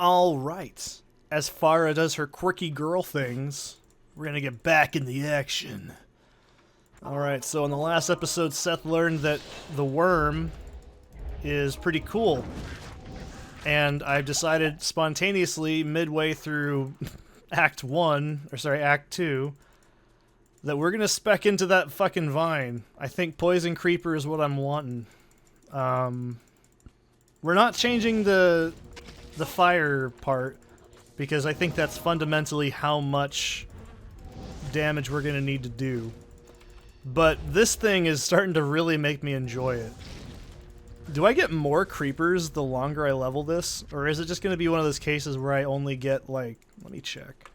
All right. As far as does her quirky girl things, we're gonna get back in the action. All right. So in the last episode, Seth learned that the worm is pretty cool, and I've decided spontaneously midway through Act 2 that we're gonna spec into that fucking vine. I think Poison Creeper is what I'm wanting. We're not changing the fire part because I think that's fundamentally how much damage we're gonna need to do. But this thing is starting to really make me enjoy it. Do I get more creepers the longer I level this? Or is it just gonna be one of those cases where I only get, like... Let me check.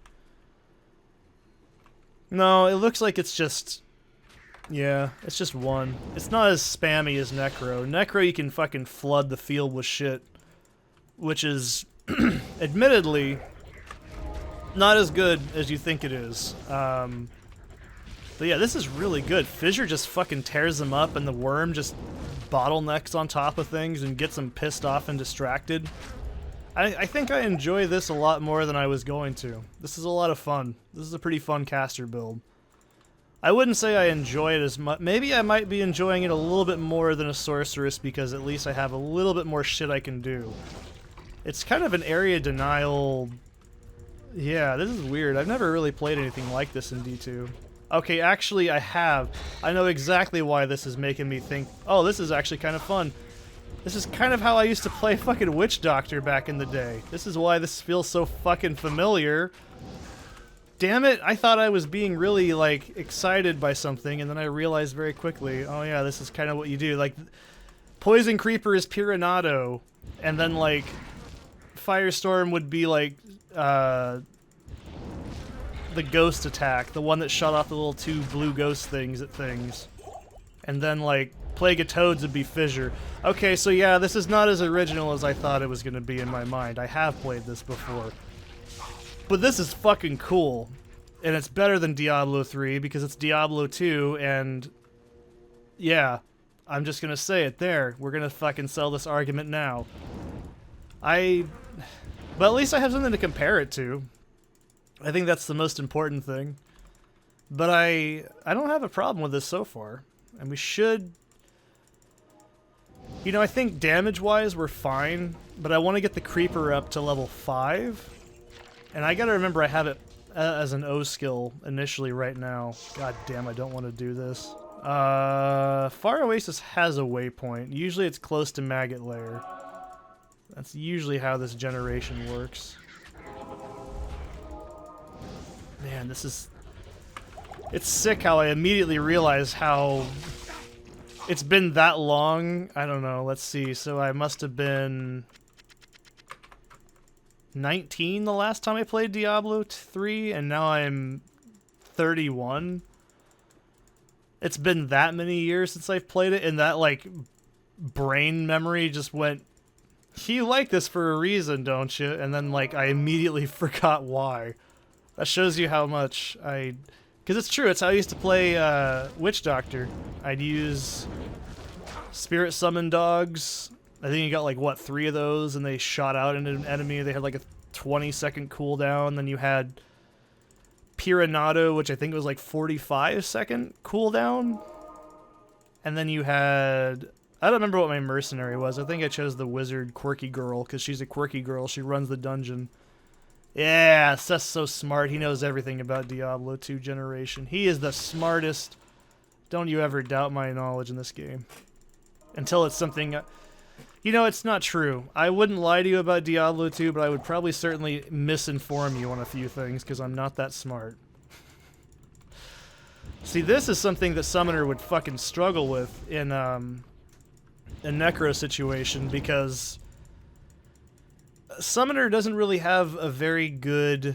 No, it looks like it's just... Yeah, it's just one. It's not as spammy as Necro. Necro, you can fucking flood the field with shit. Which is, admittedly, not as good as you think it is. But yeah, this is really good. Fissure just fucking tears them up, and the worm just bottlenecks on top of things and gets them pissed off and distracted. I think I enjoy this a lot more than I was going to. This is a lot of fun. This is a pretty fun caster build. I wouldn't say I enjoy it as much. Maybe I might be enjoying it a little bit more than a sorceress because at least I have a little bit more shit I can do. It's kind of an area denial... Yeah, this is weird. I've never really played anything like this in D2. Okay, actually I have. I know exactly why this is making me think, oh, this is actually kind of fun. This is kind of how I used to play fucking Witch Doctor back in the day. This is why this feels so fucking familiar. Damn it, I thought I was being really, like, excited by something, and then I realized very quickly, oh yeah, this is kind of what you do. Like, Poison Creeper is Piranado, and then, like, Firestorm would be, like, the ghost attack, the one that shot off the little two blue ghost things at things. And then, like, Plague of Toads would be Fissure. Okay, so yeah, this is not as original as I thought it was going to be in my mind. I have played this before. But this is fucking cool. And it's better than Diablo 3 because it's Diablo 2, and yeah, I'm just going to say it there. We're going to fucking sell this argument now. But at least I have something to compare it to. I think that's the most important thing. But I don't have a problem with this so far. And we should... You know, I think damage-wise we're fine, but I want to get the Creeper up to level 5. And I gotta remember I have it as an O skill initially right now. God damn, I don't want to do this. Far Oasis has a waypoint. Usually it's close to Maggot Lair. That's usually how this generation works. Man, this is... It's sick how I immediately realize how... It's been that long. I don't know, let's see. So I must have been... 19 the last time I played Diablo 3, and now I'm 31. It's been that many years since I've played it, and that, like, brain memory just went... You like this for a reason, don't you? And then, like, I immediately forgot why. That shows you how much I... Because it's true, it's how I used to play Witch Doctor. I'd use Spirit Summon Dogs. I think you got, like, what, 3 of those, and they shot out into an enemy. They had, like, a 20-second cooldown. Then you had Piranado, which I think was, like, 45-second cooldown. And then you had... I don't remember what my mercenary was. I think I chose the wizard quirky girl, because she's a quirky girl. She runs the dungeon. Yeah, Seth's so smart. He knows everything about Diablo 2 generation. He is the smartest. Don't you ever doubt my knowledge in this game. Until it's something... You know, it's not true. I wouldn't lie to you about Diablo 2, but I would probably certainly misinform you on a few things, because I'm not that smart. See, this is something that Summoner would fucking struggle with in a Necro situation, because Summoner doesn't really have a very good,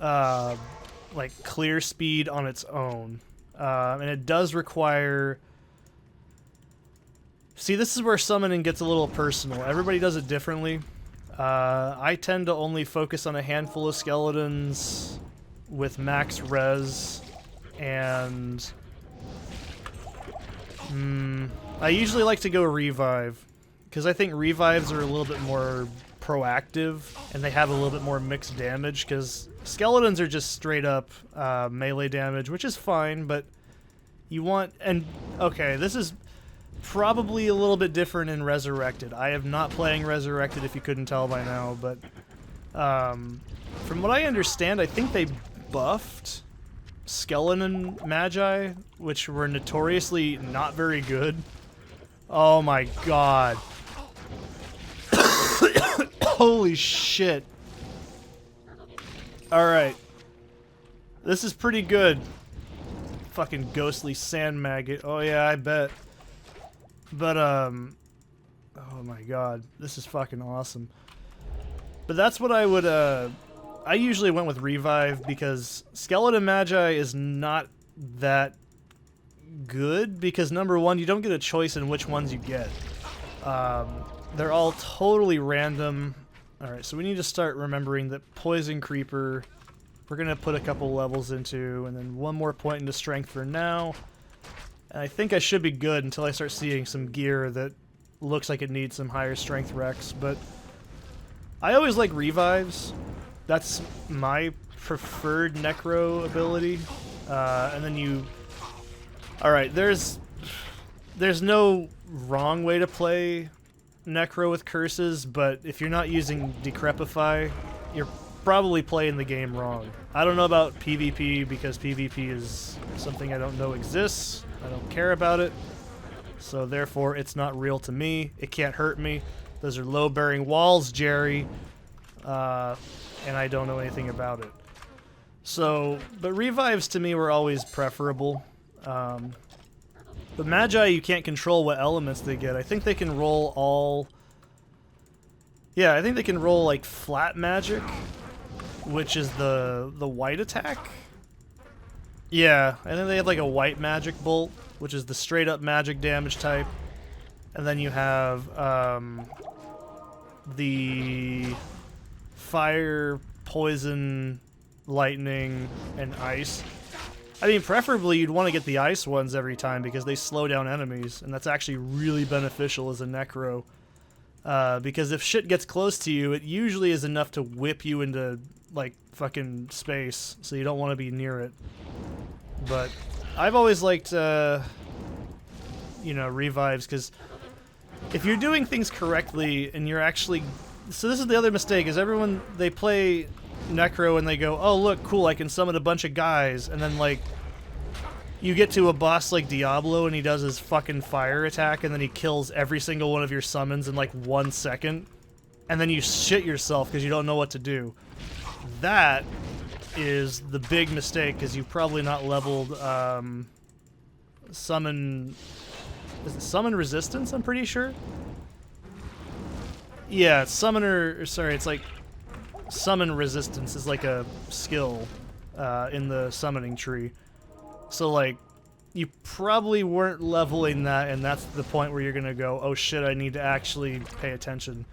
like, clear speed on its own. And it does require... See, this is where summoning gets a little personal. Everybody does it differently. I tend to only focus on a handful of skeletons with max res, and... I usually like to go revive, because I think revives are a little bit more proactive, and they have a little bit more mixed damage, because skeletons are just straight up melee damage, which is fine, but you want... And, okay, this is probably a little bit different in Resurrected. I am not playing Resurrected, if you couldn't tell by now, but from what I understand, I think they buffed Skeleton Magi, which were notoriously not very good. Oh my god. Holy shit. Alright. This is pretty good. Fucking ghostly sand maggot. Oh yeah, I bet. But, oh my god. This is fucking awesome. But that's what I would, I usually went with Revive because Skeleton Magi is not that good because, number one, you don't get a choice in which ones you get. They're all totally random. Alright, so we need to start remembering that Poison Creeper we're going to put a couple levels into, and then one more point into Strength for now. And I think I should be good until I start seeing some gear that looks like it needs some higher Strength Recs, but I always like Revives. That's my preferred Necro ability. And then you... Alright, there's no wrong way to play Necro with curses, but if you're not using Decrepify, you're probably playing the game wrong. I don't know about PvP because PvP is something I don't know exists. I don't care about it. So therefore, it's not real to me. It can't hurt me. Those are low-bearing walls, Jerry. And I don't know anything about it. So, but revives to me were always preferable. The Magi, you can't control what elements they get. I think they can roll all... Yeah, I think they can roll, like, flat magic, which is the white attack. Yeah, I think they have, like, a white magic bolt, which is the straight-up magic damage type. And then you have, the fire, poison, lightning, and ice. I mean, preferably you'd want to get the ice ones every time because they slow down enemies, and that's actually really beneficial as a Necro. Because if shit gets close to you, it usually is enough to whip you into, like, fucking space, so you don't want to be near it. But I've always liked, you know, revives, because if you're doing things correctly and you're actually... So this is the other mistake, is everyone, they play Necro and they go, oh look, cool, I can summon a bunch of guys, and then, like, you get to a boss like Diablo and he does his fucking fire attack and then he kills every single one of your summons in like 1 second, and then you shit yourself because you don't know what to do. That is the big mistake, because you've probably not leveled summon... Is it summon resistance, I'm pretty sure? Yeah, summoner... Sorry, it's like... Summon resistance is like a skill in the summoning tree. So, like, you probably weren't leveling that, and that's the point where you're gonna go, oh shit, I need to actually pay attention.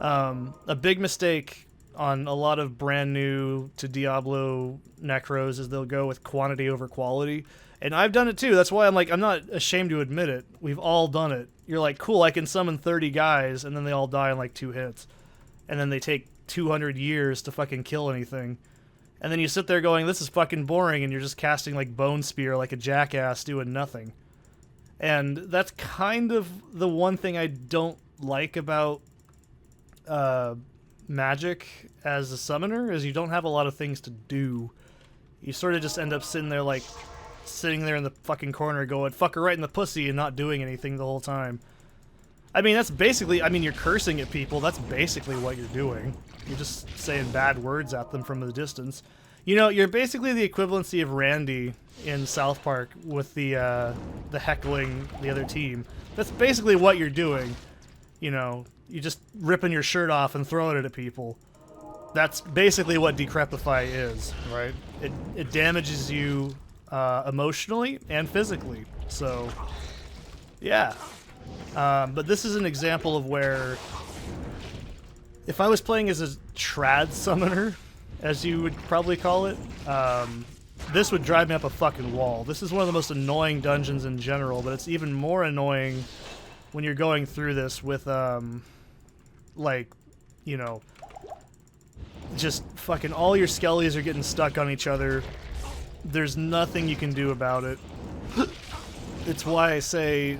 A big mistake on a lot of brand new to Diablo Necros is they'll go with quantity over quality. And I've done it too. That's why I'm like, I'm not ashamed to admit it. We've all done it. You're like, cool, I can summon 30 guys, and then they all die in like 2 hits. And then they take 200 years to fucking kill anything. And then you sit there going, this is fucking boring, and you're just casting like Bone Spear like a jackass doing nothing. And that's kind of the one thing I don't like about Magic as a summoner, is you don't have a lot of things to do. You sort of just end up sitting there like, sitting there in the fucking corner going, fuck her right in the pussy, and not doing anything the whole time. I mean, that's basically, I mean, you're cursing at people, that's basically what you're doing. You're just saying bad words at them from the distance. You know, you're basically the equivalency of Randy in South Park with the heckling the other team. That's basically what you're doing. You know, you just ripping your shirt off and throwing it at people. That's basically what Decrepify is, right? It damages you emotionally and physically. So, yeah. But this is an example of where, if I was playing as a trad summoner, as you would probably call it, this would drive me up a fucking wall. This is one of the most annoying dungeons in general, but it's even more annoying when you're going through this with, like, you know, just fucking all your skellies are getting stuck on each other. There's nothing you can do about it. It's why I say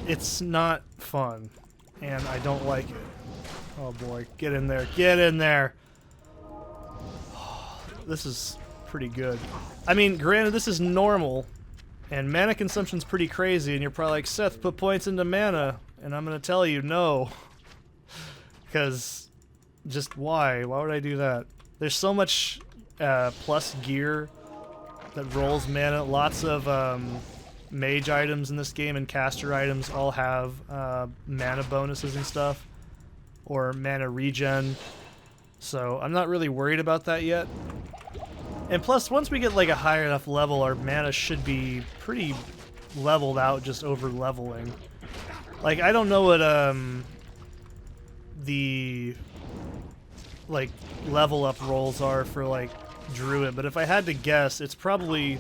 it's not fun, and I don't like it. Oh boy, get in there, get in there! This is pretty good. I mean, granted, this is normal, and mana consumption's pretty crazy, and you're probably like, Seth, put points into mana, and I'm gonna tell you, no. Because, just why? Why would I do that? There's so much plus gear that rolls mana. Lots of mage items in this game and caster items all have mana bonuses and stuff, or mana regen. So I'm not really worried about that yet. And plus, once we get like a high enough level, our mana should be pretty leveled out just over leveling. Like, I don't know what the like level up rolls are for like Druid, but if I had to guess, it's probably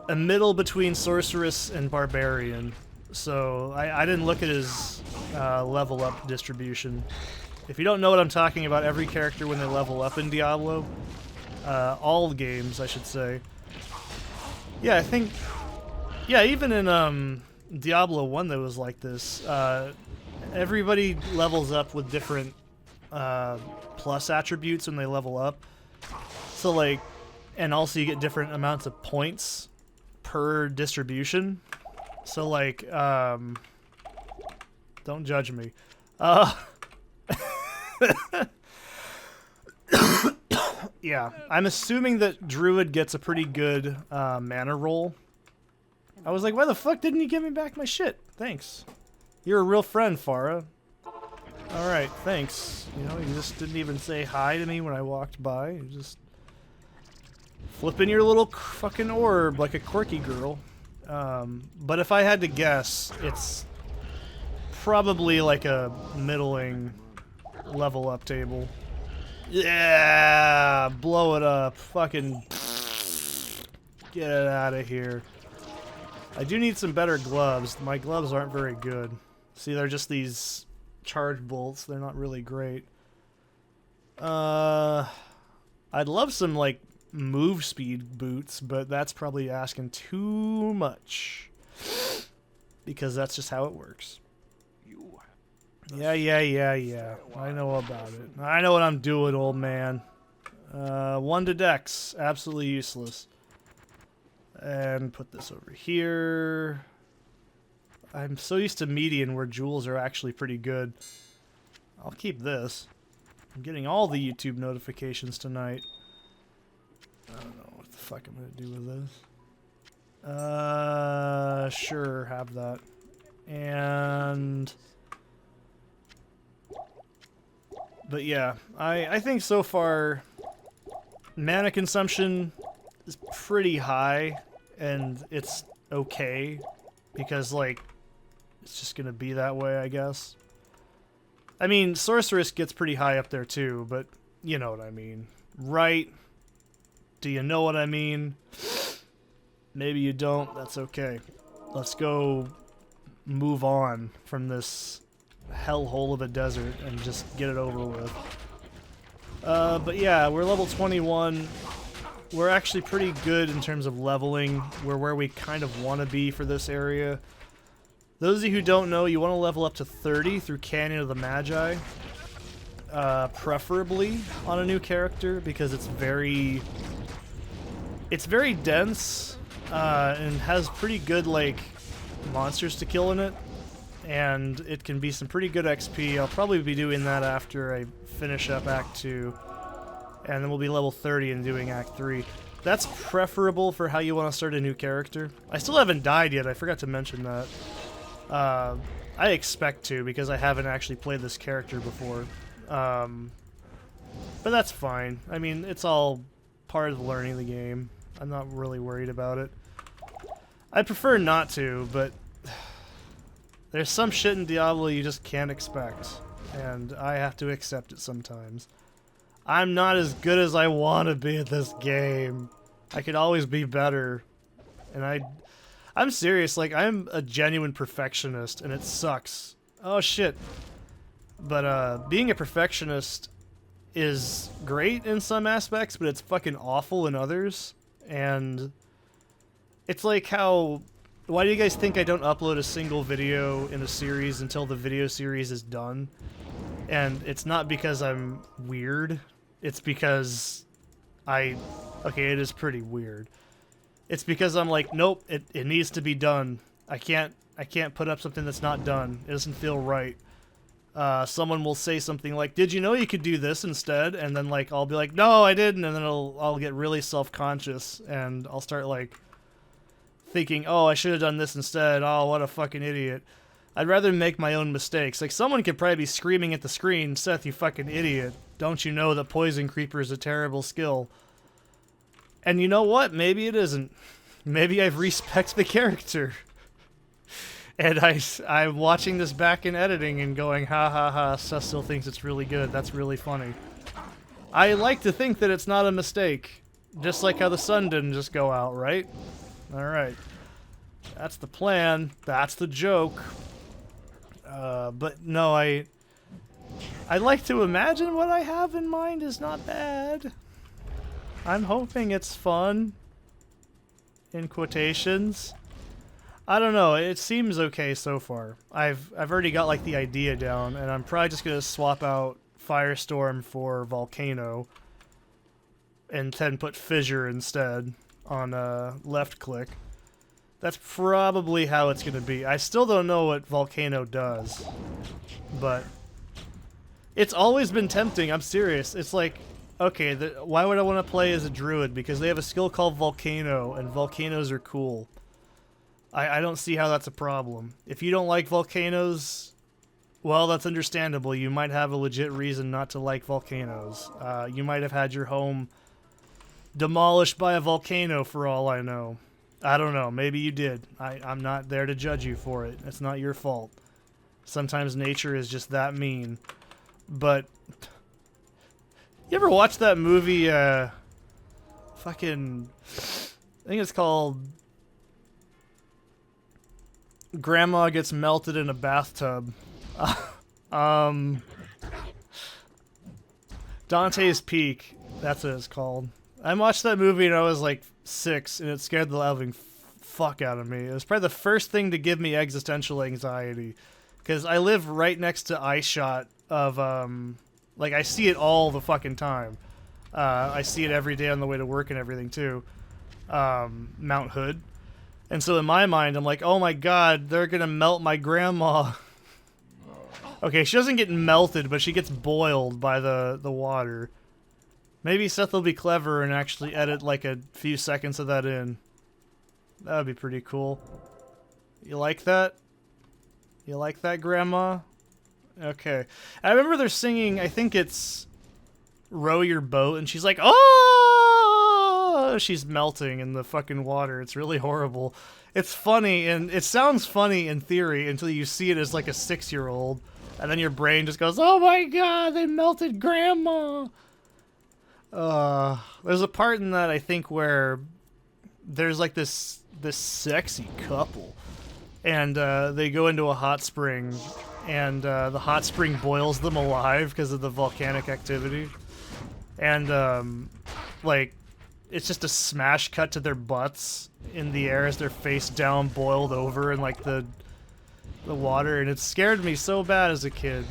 a middle between Sorceress and Barbarian. So I didn't look at his level up distribution. If you don't know what I'm talking about, every character when they level up in Diablo, all games I should say. Yeah, I think, yeah, even in Diablo 1 that was like this. Everybody levels up with different plus attributes when they level up. So like, and also you get different amounts of points per distribution. So like, don't judge me. Yeah, I'm assuming that Druid gets a pretty good mana roll. I was like, why the fuck didn't you give me back my shit? Thanks. You're a real friend, Farah. Alright, thanks. You know, you just didn't even say hi to me when I walked by. You just flipping your little fucking orb like a quirky girl. But if I had to guess, it's probably like a middling level up table. Yeah! Blow it up. Fucking get it out of here. I do need some better gloves. My gloves aren't very good. See, they're just these charge bolts. They're not really great. I'd love some, like, move speed boots, but that's probably asking too much. Because that's just how it works. Yeah. I know about it. I know what I'm doing, old man. 1 to Dex. Absolutely useless. And put this over here. I'm so used to median where jewels are actually pretty good. I'll keep this. I'm getting all the YouTube notifications tonight. I don't know what the fuck I'm gonna do with this. Sure, have that. And... but yeah, I think so far mana consumption is pretty high, and it's okay, because, like, it's just gonna be that way, I guess. I mean, Sorceress gets pretty high up there too, but you know what I mean. Right? Do you know what I mean? Maybe you don't, that's okay. Let's go move on from this hellhole of a desert and just get it over with. But yeah, we're level 21. We're actually pretty good in terms of leveling. We're where we kind of want to be for this area. Those of you who don't know, you want to level up to 30 through Canyon of the Magi. Preferably on a new character, because it's very dense and has pretty good, like, monsters to kill in it. And it can be some pretty good XP. I'll probably be doing that after I finish up Act 2. And then we'll be level 30 and doing Act 3. That's preferable for how you want to start a new character. I still haven't died yet, I forgot to mention that. I expect to, because I haven't actually played this character before. But that's fine. I mean, it's all part of learning the game. I'm not really worried about it. I prefer not to, but there's some shit in Diablo you just can't expect, and I have to accept it sometimes. I'm not as good as I want to be at this game. I could always be better, and I'm serious, like, I'm a genuine perfectionist, and it sucks. Oh shit. But being a perfectionist is great in some aspects, but it's fucking awful in others. And it's like how... Why do you guys think I don't upload a single video in a series until the video series is done? And it's not because I'm weird. It's because okay, it is pretty weird. It's because I'm like, nope, it needs to be done. I can't put up something that's not done. It doesn't feel right. Someone will say something like, did you know you could do this instead? And then like I'll be like, no, I didn't, and then I'll get really self-conscious and I'll start like thinking, oh, I should have done this instead. Oh, what a fucking idiot. I'd rather make my own mistakes. Like, someone could probably be screaming at the screen, Seth, you fucking idiot. Don't you know that Poison Creeper is a terrible skill? And you know what? Maybe it isn't. Maybe I've respected the character. And I'm watching this back in editing and going, ha ha ha, Seth still thinks it's really good. That's really funny. I like to think that it's not a mistake. Just like how the sun didn't just go out, right? Alright. That's the plan. That's the joke. But no, I like to imagine what I have in mind is not bad. I'm hoping it's fun. In quotations. I don't know, it seems okay so far. I've already got like the idea down, and I'm probably just gonna swap out Firestorm for Volcano and then put Fissure instead on left click. That's probably how it's gonna be. I still don't know what Volcano does, but it's always been tempting. I'm serious. It's like, okay, why would I want to play as a druid? Because they have a skill called Volcano, and volcanoes are cool. I don't see how that's a problem. If you don't like volcanoes, well, that's understandable. You might have a legit reason not to like volcanoes. You might have had your home demolished by a volcano for all I know. I don't know. Maybe you did. I'm not there to judge you for it. It's not your fault. Sometimes nature is just that mean. But you ever watch that movie, fucking... I think it's called... Grandma Gets Melted in a Bathtub. Dante's Peak. That's what it's called. I watched that movie and I was like 6, and it scared the living fuck out of me. It was probably the first thing to give me existential anxiety. Because I live right next to eyeshot of, like, I see it all the fucking time. I see it every day on the way to work and everything, too. Mount Hood. And so in my mind, I'm like, oh my god, they're gonna melt my grandma. Okay, she doesn't get melted, but she gets boiled by the water. Maybe Seth will be clever and actually edit like a few seconds of that in. That would be pretty cool. You like that? You like that, Grandma? Okay. I remember they're singing, I think it's Row Your Boat, and she's like, oh! She's melting in the fucking water. It's really horrible. It's funny, and it sounds funny in theory until you see it as like a 6-year-old, and then your brain just goes, oh my god, they melted Grandma! There's a part in that, I think, where there's like this sexy couple, and they go into a hot spring, and the hot spring boils them alive because of the volcanic activity, and like, it's just a smash cut to their butts in the air as they're face down, boiled over in like the water, and it scared me so bad as a kid.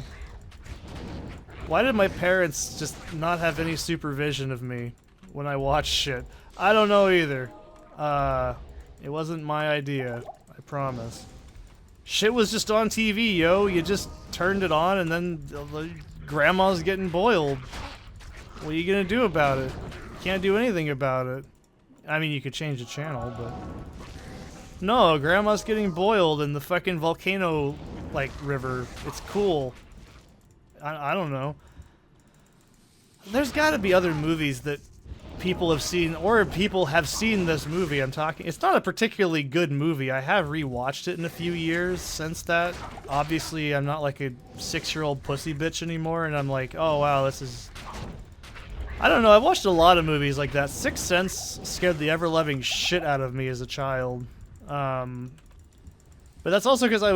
Why did my parents just not have any supervision of me when I watched shit? I don't know either. It wasn't my idea, I promise. Shit was just on TV, yo. You just turned it on and then Grandma's getting boiled. What are you gonna do about it? Can't do anything about it. I mean, you could change the channel, but... No, Grandma's getting boiled in the fucking volcano, like, river. It's cool. I don't know. There's gotta be other movies that people have seen, or people have seen this movie I'm talking... It's not a particularly good movie. I have rewatched it in a few years since that. Obviously, I'm not like a 6-year-old pussy bitch anymore, and I'm like, oh wow, this is... I don't know, I've watched a lot of movies like that. Sixth Sense scared the ever-loving shit out of me as a child. But that's also because I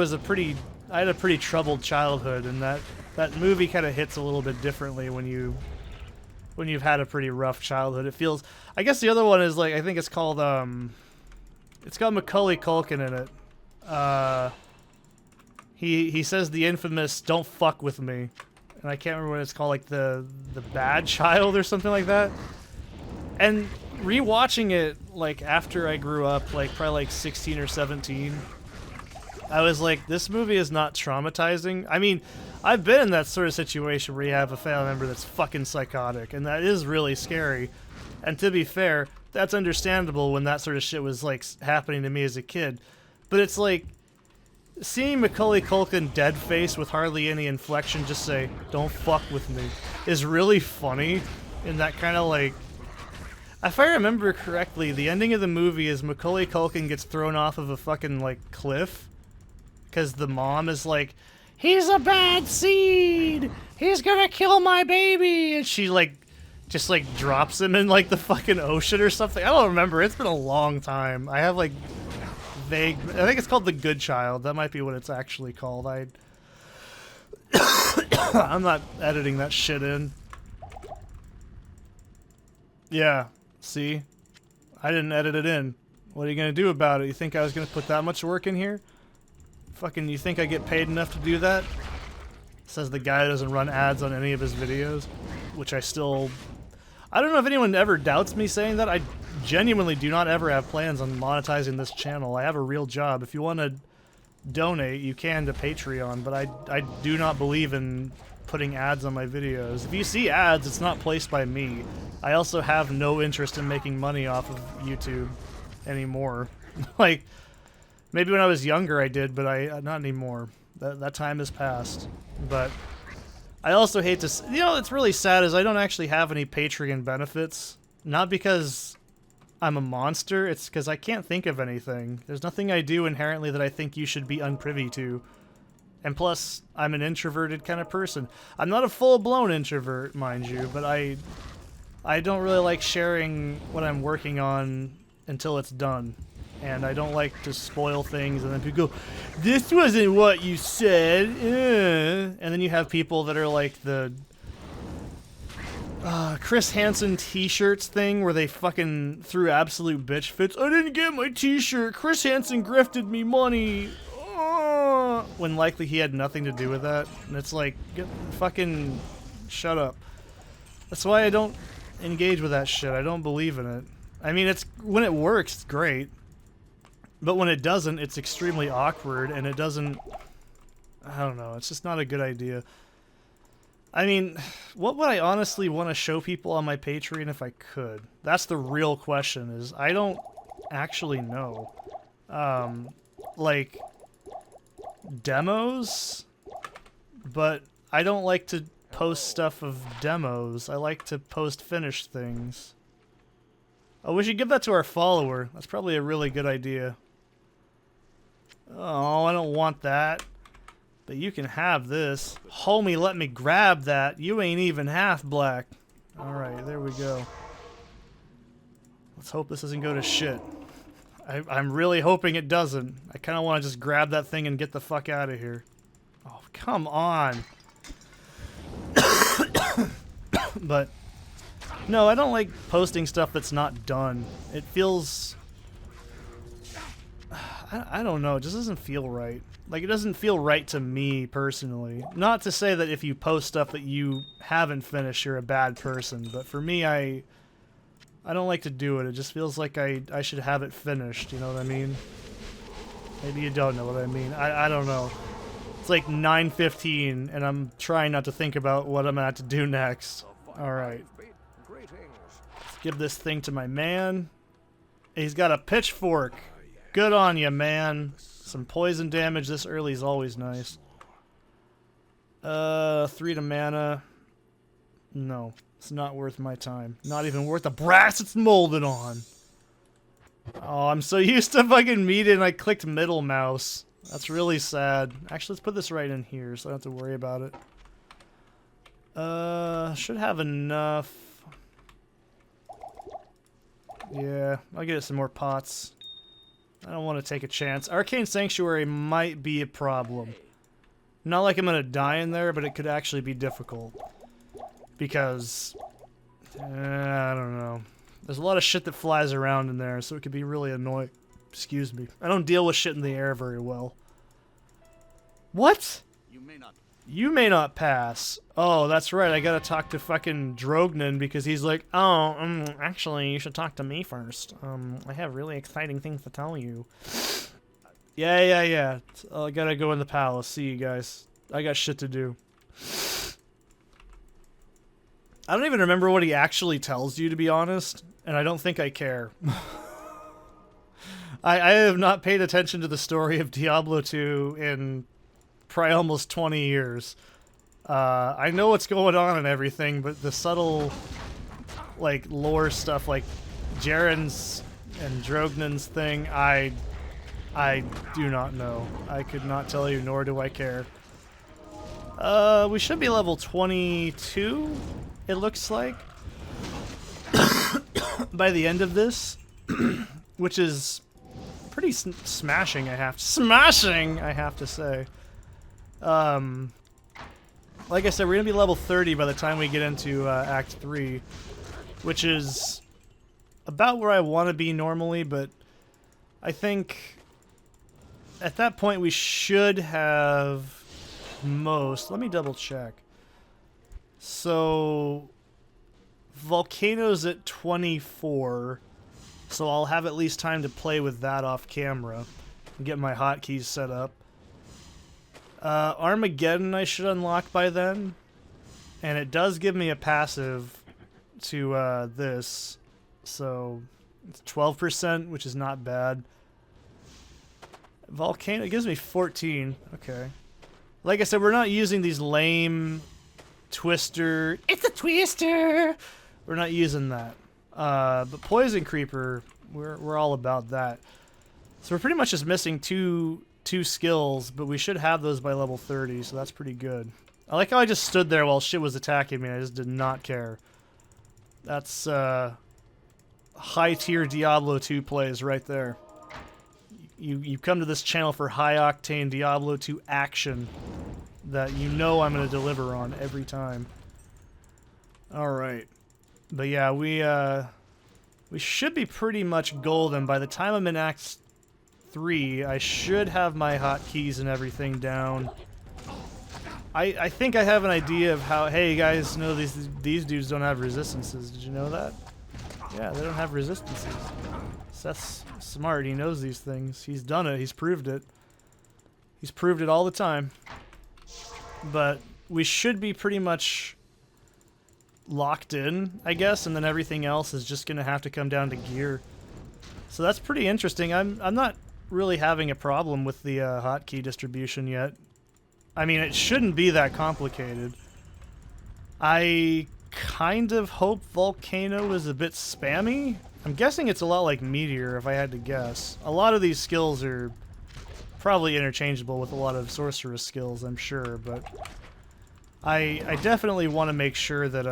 had a pretty troubled childhood, and that that movie kind of hits a little bit differently when you've had a pretty rough childhood. It feels. I guess the other one is like I think it's called it's got Macaulay Culkin in it. He says the infamous "Don't fuck with me," and I can't remember what it's called, like the Bad Child or something like that. And rewatching it like after I grew up, like probably like 16 or 17. I was like, this movie is not traumatizing. I mean, I've been in that sort of situation where you have a family member that's fucking psychotic, and that is really scary. And to be fair, that's understandable when that sort of shit was like happening to me as a kid. But it's like, seeing Macaulay Culkin dead face with hardly any inflection just say, "Don't fuck with me," is really funny. In that kind of like, if I remember correctly, the ending of the movie is Macaulay Culkin gets thrown off of a fucking like cliff. Because the mom is like, "He's a bad seed! He's gonna kill my baby!" And she like, just like drops him in like the fucking ocean or something. I don't remember. It's been a long time. I have like vague. I think it's called The Good Child. That might be what it's actually called. I'm not editing that shit in. Yeah, see? I didn't edit it in. What are you gonna do about it? You think I was gonna put that much work in here? Fucking, you think I get paid enough to do that? Says the guy who doesn't run ads on any of his videos, which I still... I don't know if anyone ever doubts me saying that. I genuinely do not ever have plans on monetizing this channel. I have a real job. If you want to donate, you can to Patreon, but I do not believe in putting ads on my videos. If you see ads, it's not placed by me. I also have no interest in making money off of YouTube anymore. Like... Maybe when I was younger I did, but not anymore. That time has passed. But I also hate to... You know, what's really sad is I don't actually have any Patreon benefits. Not because I'm a monster, it's because I can't think of anything. There's nothing I do inherently that I think you should be unprivy to. And plus, I'm an introverted kind of person. I'm not a full-blown introvert, mind you, but I don't really like sharing what I'm working on until it's done. And I don't like to spoil things, and then people go, "This wasn't what you said." And then you have people that are like the Chris Hansen t-shirts thing, where they fucking threw absolute bitch fits. "I didn't get my t-shirt. Chris Hansen grifted me money." When likely he had nothing to do with that. And it's like, fucking shut up. That's why I don't engage with that shit. I don't believe in it. I mean, when it works, it's great. But when it doesn't, it's extremely awkward, and it doesn't... I don't know, it's just not a good idea. I mean, what would I honestly want to show people on my Patreon if I could? That's the real question, is I don't actually know. Like, demos? But I don't like to post stuff of demos. I like to post finished things. Oh, we should give that to our follower. That's probably a really good idea. Oh, I don't want that. But you can have this. Homie, let me grab that. You ain't even half black. Alright, there we go. Let's hope this doesn't go to shit. I'm really hoping it doesn't. I kind of want to just grab that thing and get the fuck out of here. Oh, come on. But... no, I don't like posting stuff that's not done. It feels... I don't know, it just doesn't feel right. Like, it doesn't feel right to me, personally. Not to say that if you post stuff that you haven't finished, you're a bad person, but for me, I don't like to do it. It just feels like I should have it finished, you know what I mean? Maybe you don't know what I mean. I don't know. It's like 9:15, and I'm trying not to think about what I'm gonna have to do next. Alright. Let's give this thing to my man. He's got a pitchfork. Good on you, man. Some poison damage this early is always nice. 3 to mana. No, it's not worth my time. Not even worth the brass it's molded on. Oh, I'm so used to fucking meat and I clicked middle mouse. That's really sad. Actually, let's put this right in here so I don't have to worry about it. Should have enough. Yeah, I'll get some more pots. I don't want to take a chance. Arcane Sanctuary might be a problem. Not like I'm gonna die in there, but it could actually be difficult. Because, I don't know. There's a lot of shit that flies around in there, so it could be really annoying. Excuse me. I don't deal with shit in the air very well. What? You may not pass. Oh, that's right. I gotta talk to fucking Drognin because he's like, oh, actually, you should talk to me first. I have really exciting things to tell you. Yeah. I gotta go in the palace. See you guys. I got shit to do. I don't even remember what he actually tells you, to be honest, and I don't think I care. I have not paid attention to the story of Diablo 2 in probably almost 20 years. I know what's going on and everything, but the subtle, like, lore stuff, like Jaren's and Drognin's thing, I do not know. I could not tell you, nor do I care. We should be level 22, it looks like, by the end of this, which is pretty smashing, I have to say. Like I said, we're gonna be level 30 by the time we get into Act 3, which is about where I want to be normally, but I think at that point we should have most. Let me double check. So Volcano's at 24, so I'll have at least time to play with that off camera and get my hotkeys set up. Armageddon I should unlock by then, and it does give me a passive to this, so it's 12%, which is not bad. Volcano, it gives me 14. Okay. Like I said, we're not using these lame twister. It's a twister. We're not using that. But Poison Creeper, we're all about that. So we're pretty much just missing two skills, but we should have those by level 30, so that's pretty good. I like how I just stood there while shit was attacking me. I just did not care. That's high-tier Diablo 2 plays right there. You come to this channel for high-octane Diablo 2 action that you know I'm going to deliver on every time. Alright. But yeah, we should be pretty much golden. By the time I'm in Act 3, I should have my hotkeys and everything down. I think I have an idea of how, hey, you guys know these dudes don't have resistances. Did you know that? Yeah, they don't have resistances. Seth's smart. He knows these things. He's done it. He's proved it. He's proved it all the time. But we should be pretty much locked in, I guess, and then everything else is just going to have to come down to gear. So that's pretty interesting. I'm not really having a problem with the hotkey distribution yet. I mean, it shouldn't be that complicated. I kind of hope Volcano is a bit spammy. I'm guessing it's a lot like Meteor, if I had to guess. A lot of these skills are probably interchangeable with a lot of Sorceress skills, I'm sure, but I definitely want to make sure that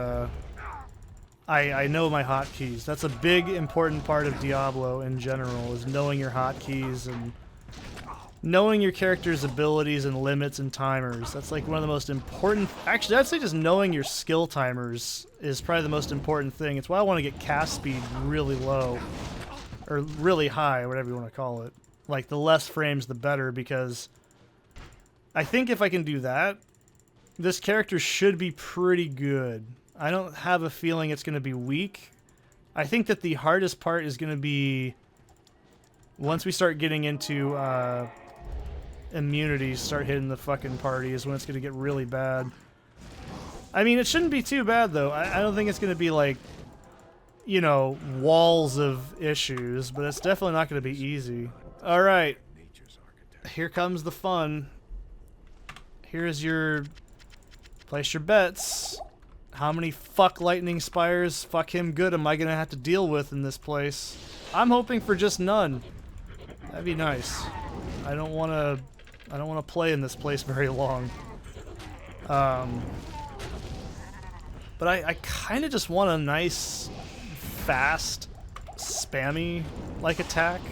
I know my hotkeys. That's a big, important part of Diablo in general, is knowing your hotkeys and knowing your character's abilities and limits and timers. That's like one of the most important... Actually, I'd say just knowing your skill timers is probably the most important thing. It's why I want to get cast speed really low, or really high, whatever you want to call it. Like, the less frames, the better, because I think if I can do that, this character should be pretty good. I don't have a feeling it's going to be weak. I think that the hardest part is going to be once we start getting into immunities, start hitting the fucking party, is when it's going to get really bad. I mean, it shouldn't be too bad, though. I don't think it's going to be like, you know, walls of issues, but it's definitely not going to be easy. Alright. Here comes the fun. Here's your... Place your bets. How many fuck lightning spires, fuck him good, am I gonna have to deal with in this place? I'm hoping for just none. That'd be nice. I don't wanna play in this place very long. But I kinda just want a nice, fast, spammy like attack.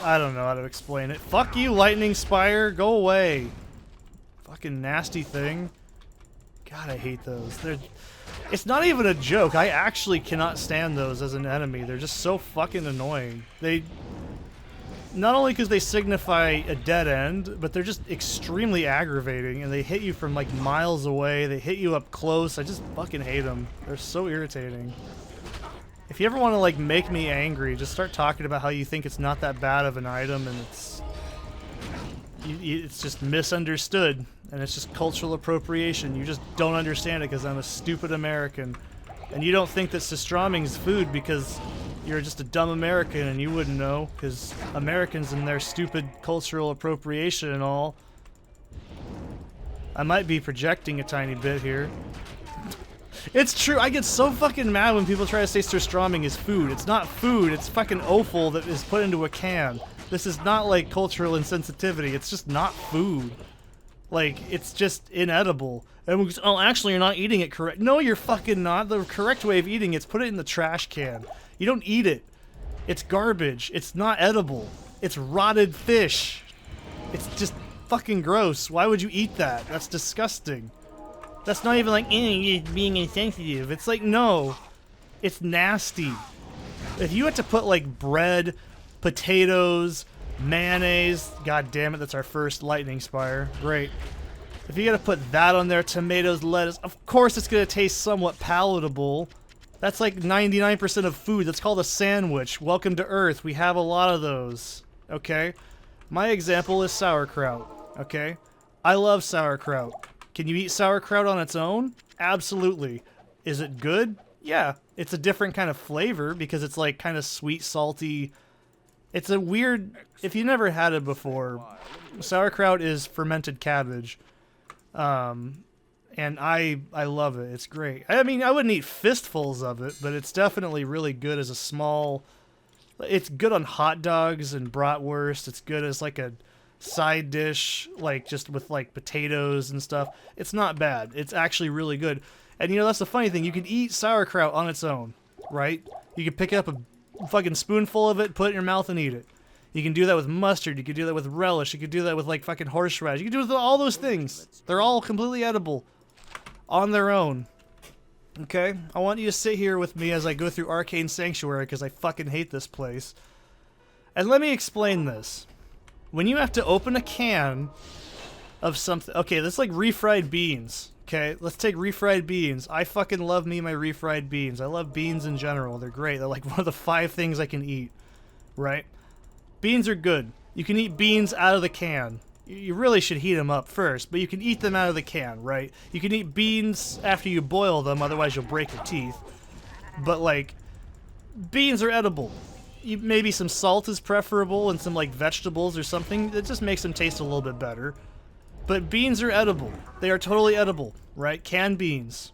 I don't know how to explain it. Fuck you, lightning spire, go away. fucking nasty thing. God, I hate those. It's not even a joke. I actually cannot stand those as an enemy. They're just so fucking annoying. Not only because they signify a dead end, but they're just extremely aggravating, and they hit you from like miles away. They hit you up close. I just fucking hate them. They're so irritating. If you ever want to like make me angry, just start talking about how you think it's not that bad of an item, and it's just misunderstood, and it's just cultural appropriation. You just don't understand it because I'm a stupid American, and you don't think that Surströmming is food because you're just a dumb American and you wouldn't know, because Americans and their stupid cultural appropriation and all. I might be projecting a tiny bit here. It's true, I get so fucking mad when people try to say Surströmming is food. It's not food, it's fucking offal that is put into a can. This is not like cultural insensitivity, it's just not food. Like, it's just inedible. And we go, oh, actually you're not eating it correct. No, you're fucking not. The correct way of eating it's put it in the trash can. You don't eat it. It's garbage. It's not edible. It's rotted fish. It's just fucking gross. Why would you eat that? That's disgusting. That's not even like, you're being insensitive. It's like, no. It's nasty. If you had to put like bread, potatoes, mayonnaise, god damn it, that's our first lightning spire. Great. If you gotta put that on there, tomatoes, lettuce, of course it's gonna taste somewhat palatable. That's like 99% of food. That's called a sandwich. Welcome to Earth. We have a lot of those. Okay? My example is sauerkraut. Okay? I love sauerkraut. Can you eat sauerkraut on its own? Absolutely. Is it good? Yeah. It's a different kind of flavor because it's like kind of sweet, salty. It's a weird... If you never had it before, sauerkraut is fermented cabbage. And I love it. It's great. I mean, I wouldn't eat fistfuls of it, but it's definitely really good as a small... It's good on hot dogs and bratwurst. It's good as like a side dish, like just with like potatoes and stuff. It's not bad. It's actually really good. And you know, that's the funny thing. You can eat sauerkraut on its own, right? You can pick up a fucking spoonful of it, put it in your mouth and eat it. You can do that with mustard. You can do that with relish. You can do that with like fucking horseradish. You can do it with all those things. They're all completely edible on their own. Okay? I want you to sit here with me as I go through Arcane Sanctuary because I fucking hate this place. And let me explain this. When you have to open a can of something... Okay, that's like refried beans. Okay, let's take refried beans. I fucking love me my refried beans. I love beans in general. They're great. They're like one of the 5 things I can eat. Right? Beans are good. You can eat beans out of the can. You really should heat them up first, but you can eat them out of the can, right? You can eat beans after you boil them, otherwise you'll break your teeth. But, like, beans are edible. Maybe some salt is preferable and some, like, vegetables or something. It just makes them taste a little bit better. But beans are edible. They are totally edible, right? Canned beans.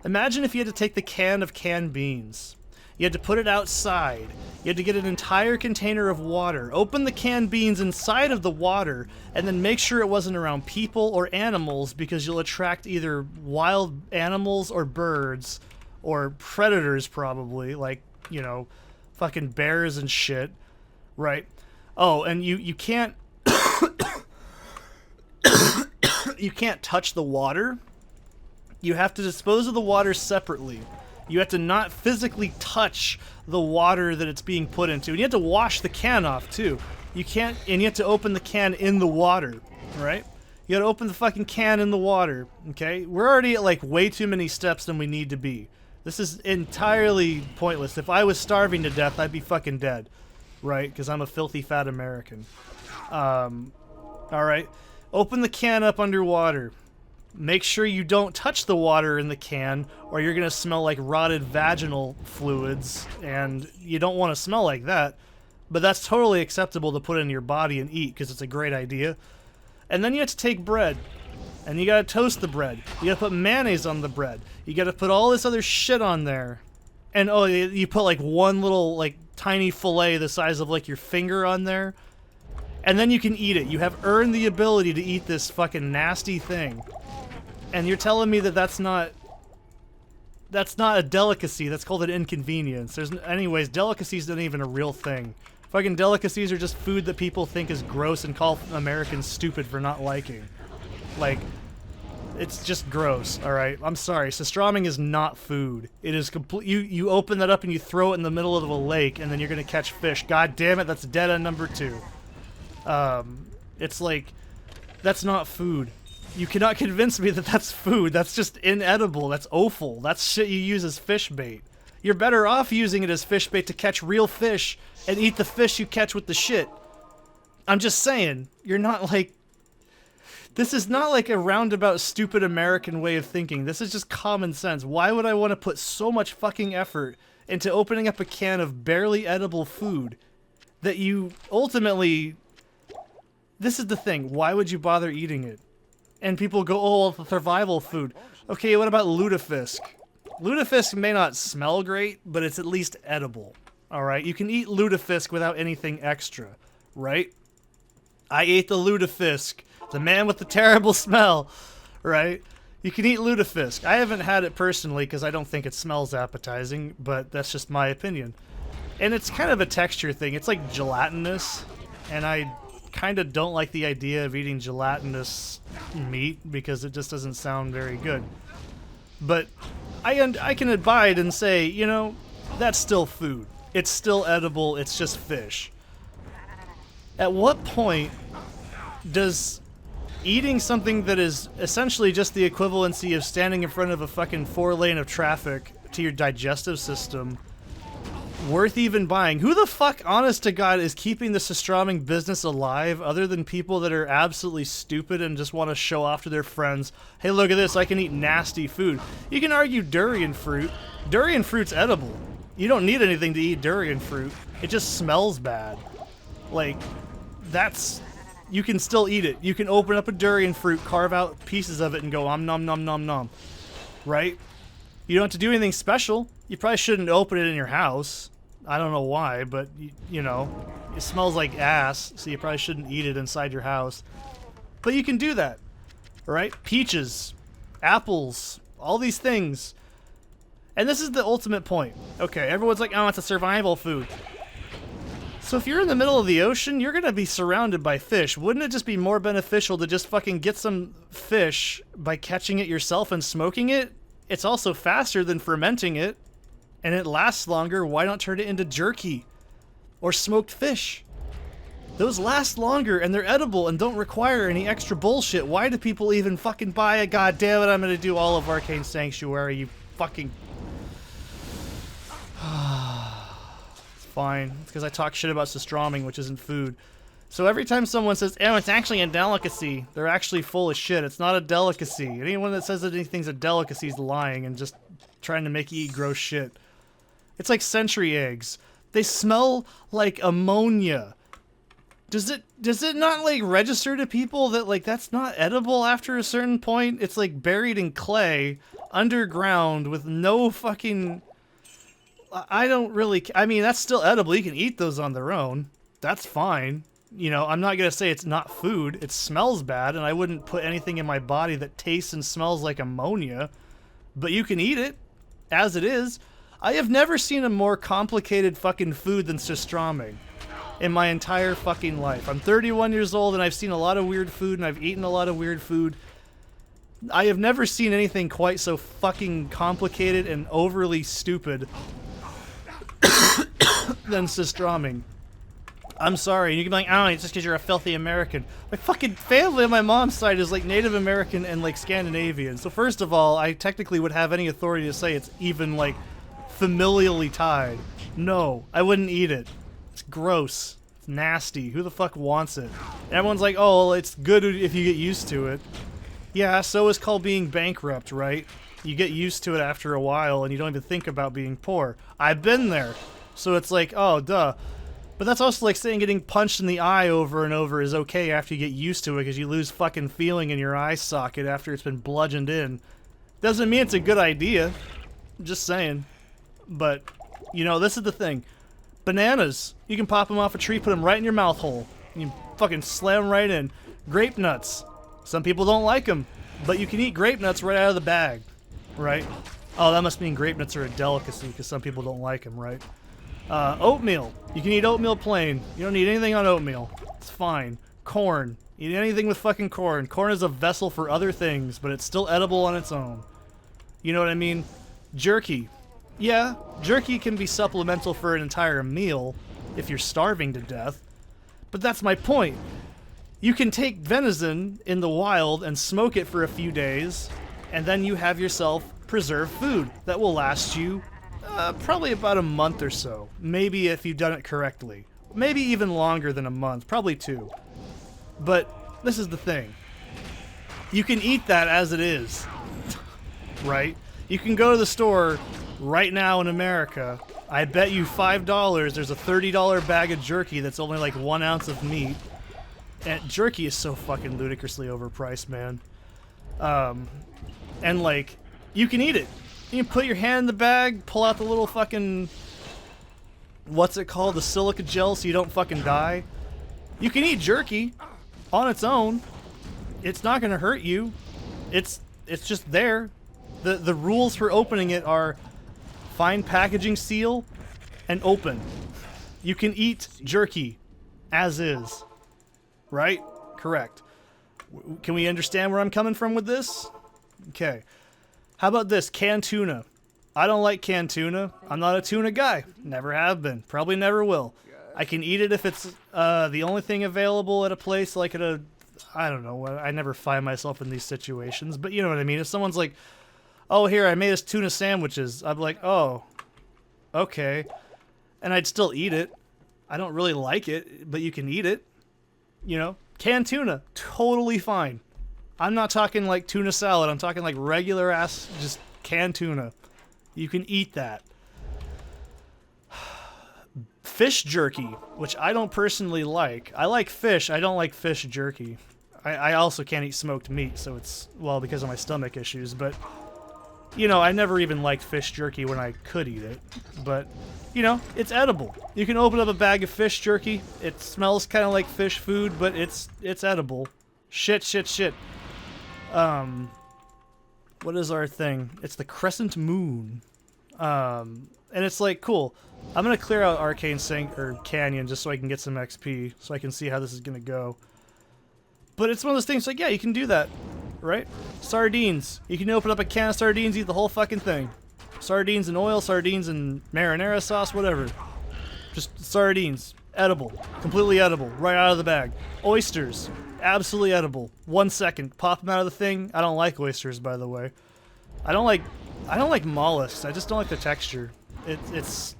Imagine if you had to take the can of canned beans. You had to put it outside. You had to get an entire container of water, open the canned beans inside of the water, and then make sure it wasn't around people or animals because you'll attract either wild animals or birds, or predators probably, like, you know, fucking bears and shit, right? Oh, and you can't... you can't touch the water. You have to dispose of the water separately. You have to not physically touch the water that it's being put into. And you have to wash the can off, too. You can't... And you have to open the can in the water, right? You gotta open the fucking can in the water, okay? We're already at, like, way too many steps than we need to be. This is entirely pointless. If I was starving to death, I'd be fucking dead, right? Because I'm a filthy fat American. Alright. Open the can up underwater. Make sure you don't touch the water in the can, or you're gonna smell like rotted vaginal fluids, and you don't want to smell like that. But that's totally acceptable to put in your body and eat, because it's a great idea. And then you have to take bread, and you gotta toast the bread. You gotta put mayonnaise on the bread. You gotta put all this other shit on there. And oh, you put like one little, like, tiny fillet the size of like your finger on there. And then you can eat it. You have earned the ability to eat this fucking nasty thing. And you're telling me that that's not a delicacy. That's called an inconvenience. Anyways, delicacies aren't even a real thing. Fucking delicacies are just food that people think is gross and call Americans stupid for not liking. Like, it's just gross, alright? I'm sorry, Surströmming is not food. It is complete. You open that up and you throw it in the middle of a lake, and then you're gonna catch fish. God damn it, that's dead on number 2. It's like, that's not food. You cannot convince me that that's food. That's just inedible. That's offal. That's shit you use as fish bait. You're better off using it as fish bait to catch real fish and eat the fish you catch with the shit. I'm just saying, you're not like... This is not like a roundabout, stupid American way of thinking. This is just common sense. Why would I want to put so much fucking effort into opening up a can of barely edible food that you ultimately... This is the thing. Why would you bother eating it? And people go, oh, well, survival food. Okay, what about lutefisk? Lutefisk may not smell great, but it's at least edible. Alright? You can eat lutefisk without anything extra. Right? I ate the lutefisk. The man with the terrible smell, right? You can eat lutefisk. I haven't had it personally because I don't think it smells appetizing, but that's just my opinion. And it's kind of a texture thing. It's like gelatinous, and I kind of don't like the idea of eating gelatinous meat because it just doesn't sound very good. But I can abide and say, you know, that's still food. It's still edible. It's just fish. At what point does eating something that is essentially just the equivalency of standing in front of a fucking 4-lane of traffic to your digestive system worth even buying? Who the fuck, honest to God, is keeping the Surströmming business alive other than people that are absolutely stupid and just want to show off to their friends, hey, look at this, I can eat nasty food. You can argue durian fruit. Durian fruit's edible. You don't need anything to eat durian fruit. It just smells bad. Like, that's... You can still eat it. You can open up a durian fruit, carve out pieces of it, and go nom nom nom nom. Right? You don't have to do anything special. You probably shouldn't open it in your house. I don't know why, but, you know, it smells like ass, so you probably shouldn't eat it inside your house. But you can do that. Right? Peaches, apples, all these things. And this is the ultimate point. Okay, everyone's like, oh, it's a survival food. So if you're in the middle of the ocean, you're gonna be surrounded by fish. Wouldn't it just be more beneficial to just fucking get some fish by catching it yourself and smoking it? It's also faster than fermenting it, and it lasts longer. Why not turn it into jerky or smoked fish? Those last longer, and they're edible and don't require any extra bullshit. Why do people even fucking buy it? God damn it, I'm gonna do all of Arcane Sanctuary, you fucking... Fine. It's because I talk shit about Surströmming, which isn't food. So every time someone says, oh, it's actually a delicacy, they're actually full of shit. It's not a delicacy. Anyone that says that anything's a delicacy is lying and just trying to make you eat gross shit. It's like century eggs. They smell like ammonia. Does it not, like, register to people that, like, that's not edible after a certain point? It's, like, buried in clay, underground, with no fucking... I don't really... I mean, that's still edible. You can eat those on their own. That's fine. You know, I'm not going to say it's not food. It smells bad, and I wouldn't put anything in my body that tastes and smells like ammonia. But you can eat it, as it is. I have never seen a more complicated fucking food than Surströmming in my entire fucking life. I'm 31 years old, and I've seen a lot of weird food, and I've eaten a lot of weird food. I have never seen anything quite so fucking complicated and overly stupid than Surströmming. I'm sorry. You can be like, oh, it's just because you're a filthy American. My fucking family on my mom's side is like Native American and like Scandinavian. So first of all, I technically would have any authority to say it's even like familially tied. No, I wouldn't eat it. It's gross. It's nasty. Who the fuck wants it? And everyone's like, oh, well, it's good if you get used to it. Yeah, so is called being bankrupt, right? You get used to it after a while and you don't even think about being poor. I've been there. So it's like, oh, duh. But that's also like saying getting punched in the eye over and over is okay after you get used to it because you lose fucking feeling in your eye socket after it's been bludgeoned in. Doesn't mean it's a good idea. I'm just saying. But, you know, this is the thing. Bananas. You can pop them off a tree, put them right in your mouth hole. You fucking slam them right in. Grape nuts. Some people don't like them. But you can eat grape nuts right out of the bag. Right? Oh, that must mean grape nuts are a delicacy because some people don't like them, right? Oatmeal. You can eat oatmeal plain. You don't need anything on oatmeal. It's fine. Corn. Eat anything with fucking corn. Corn is a vessel for other things, but it's still edible on its own. You know what I mean? Jerky. Yeah, jerky can be supplemental for an entire meal if you're starving to death. But that's my point. You can take venison in the wild and smoke it for a few days, and then you have yourself preserved food that will last you probably about a month or so. Maybe if you've done it correctly. Maybe even longer than a month, probably 2. But this is the thing. You can eat that as it is, right? You can go to the store right now in America. I bet you $5 there's a $30 bag of jerky that's only like 1 ounce of meat. And jerky is so fucking ludicrously overpriced, man. And like, you can eat it. You can put your hand in the bag, pull out the little fucking, what's it called? The silica gel so you don't fucking die. You can eat jerky on its own. It's not gonna hurt you. It's just there. The rules for opening it are find packaging seal and open. You can eat jerky as is. Right? Correct. Can we understand where I'm coming from with this? Okay. How about this? Canned tuna. I don't like canned tuna. I'm not a tuna guy. Never have been. Probably never will. I can eat it if it's the only thing available at a place like at a... I don't know. I never find myself in these situations. But you know what I mean. If someone's like, oh, here, I made us tuna sandwiches. I'm like, oh, okay. And I'd still eat it. I don't really like it, but you can eat it. You know, canned tuna, totally fine. I'm not talking like tuna salad. I'm talking like regular ass, just canned tuna. You can eat that. Fish jerky, which I don't personally like. I like fish. I don't like fish jerky. I also can't eat smoked meat, so it's, well, because of my stomach issues. But, you know, I never even liked fish jerky when I could eat it. But, you know, it's edible. You can open up a bag of fish jerky. It smells kind of like fish food, but it's edible. Shit. What is our thing? It's the crescent moon. And it's like, cool. I'm gonna clear out Arcane Sink or Canyon just so I can get some XP, so I can see how this is gonna go. But it's one of those things like, yeah, you can do that, right? Sardines. You can open up a can of sardines, eat the whole fucking thing. Sardines and oil, sardines and marinara sauce, whatever. Just sardines. Edible. Completely edible. Right out of the bag. Oysters. Absolutely edible. 1 second. Pop them out of the thing. I don't like oysters, by the way. I don't like mollusks. I just don't like the texture. It's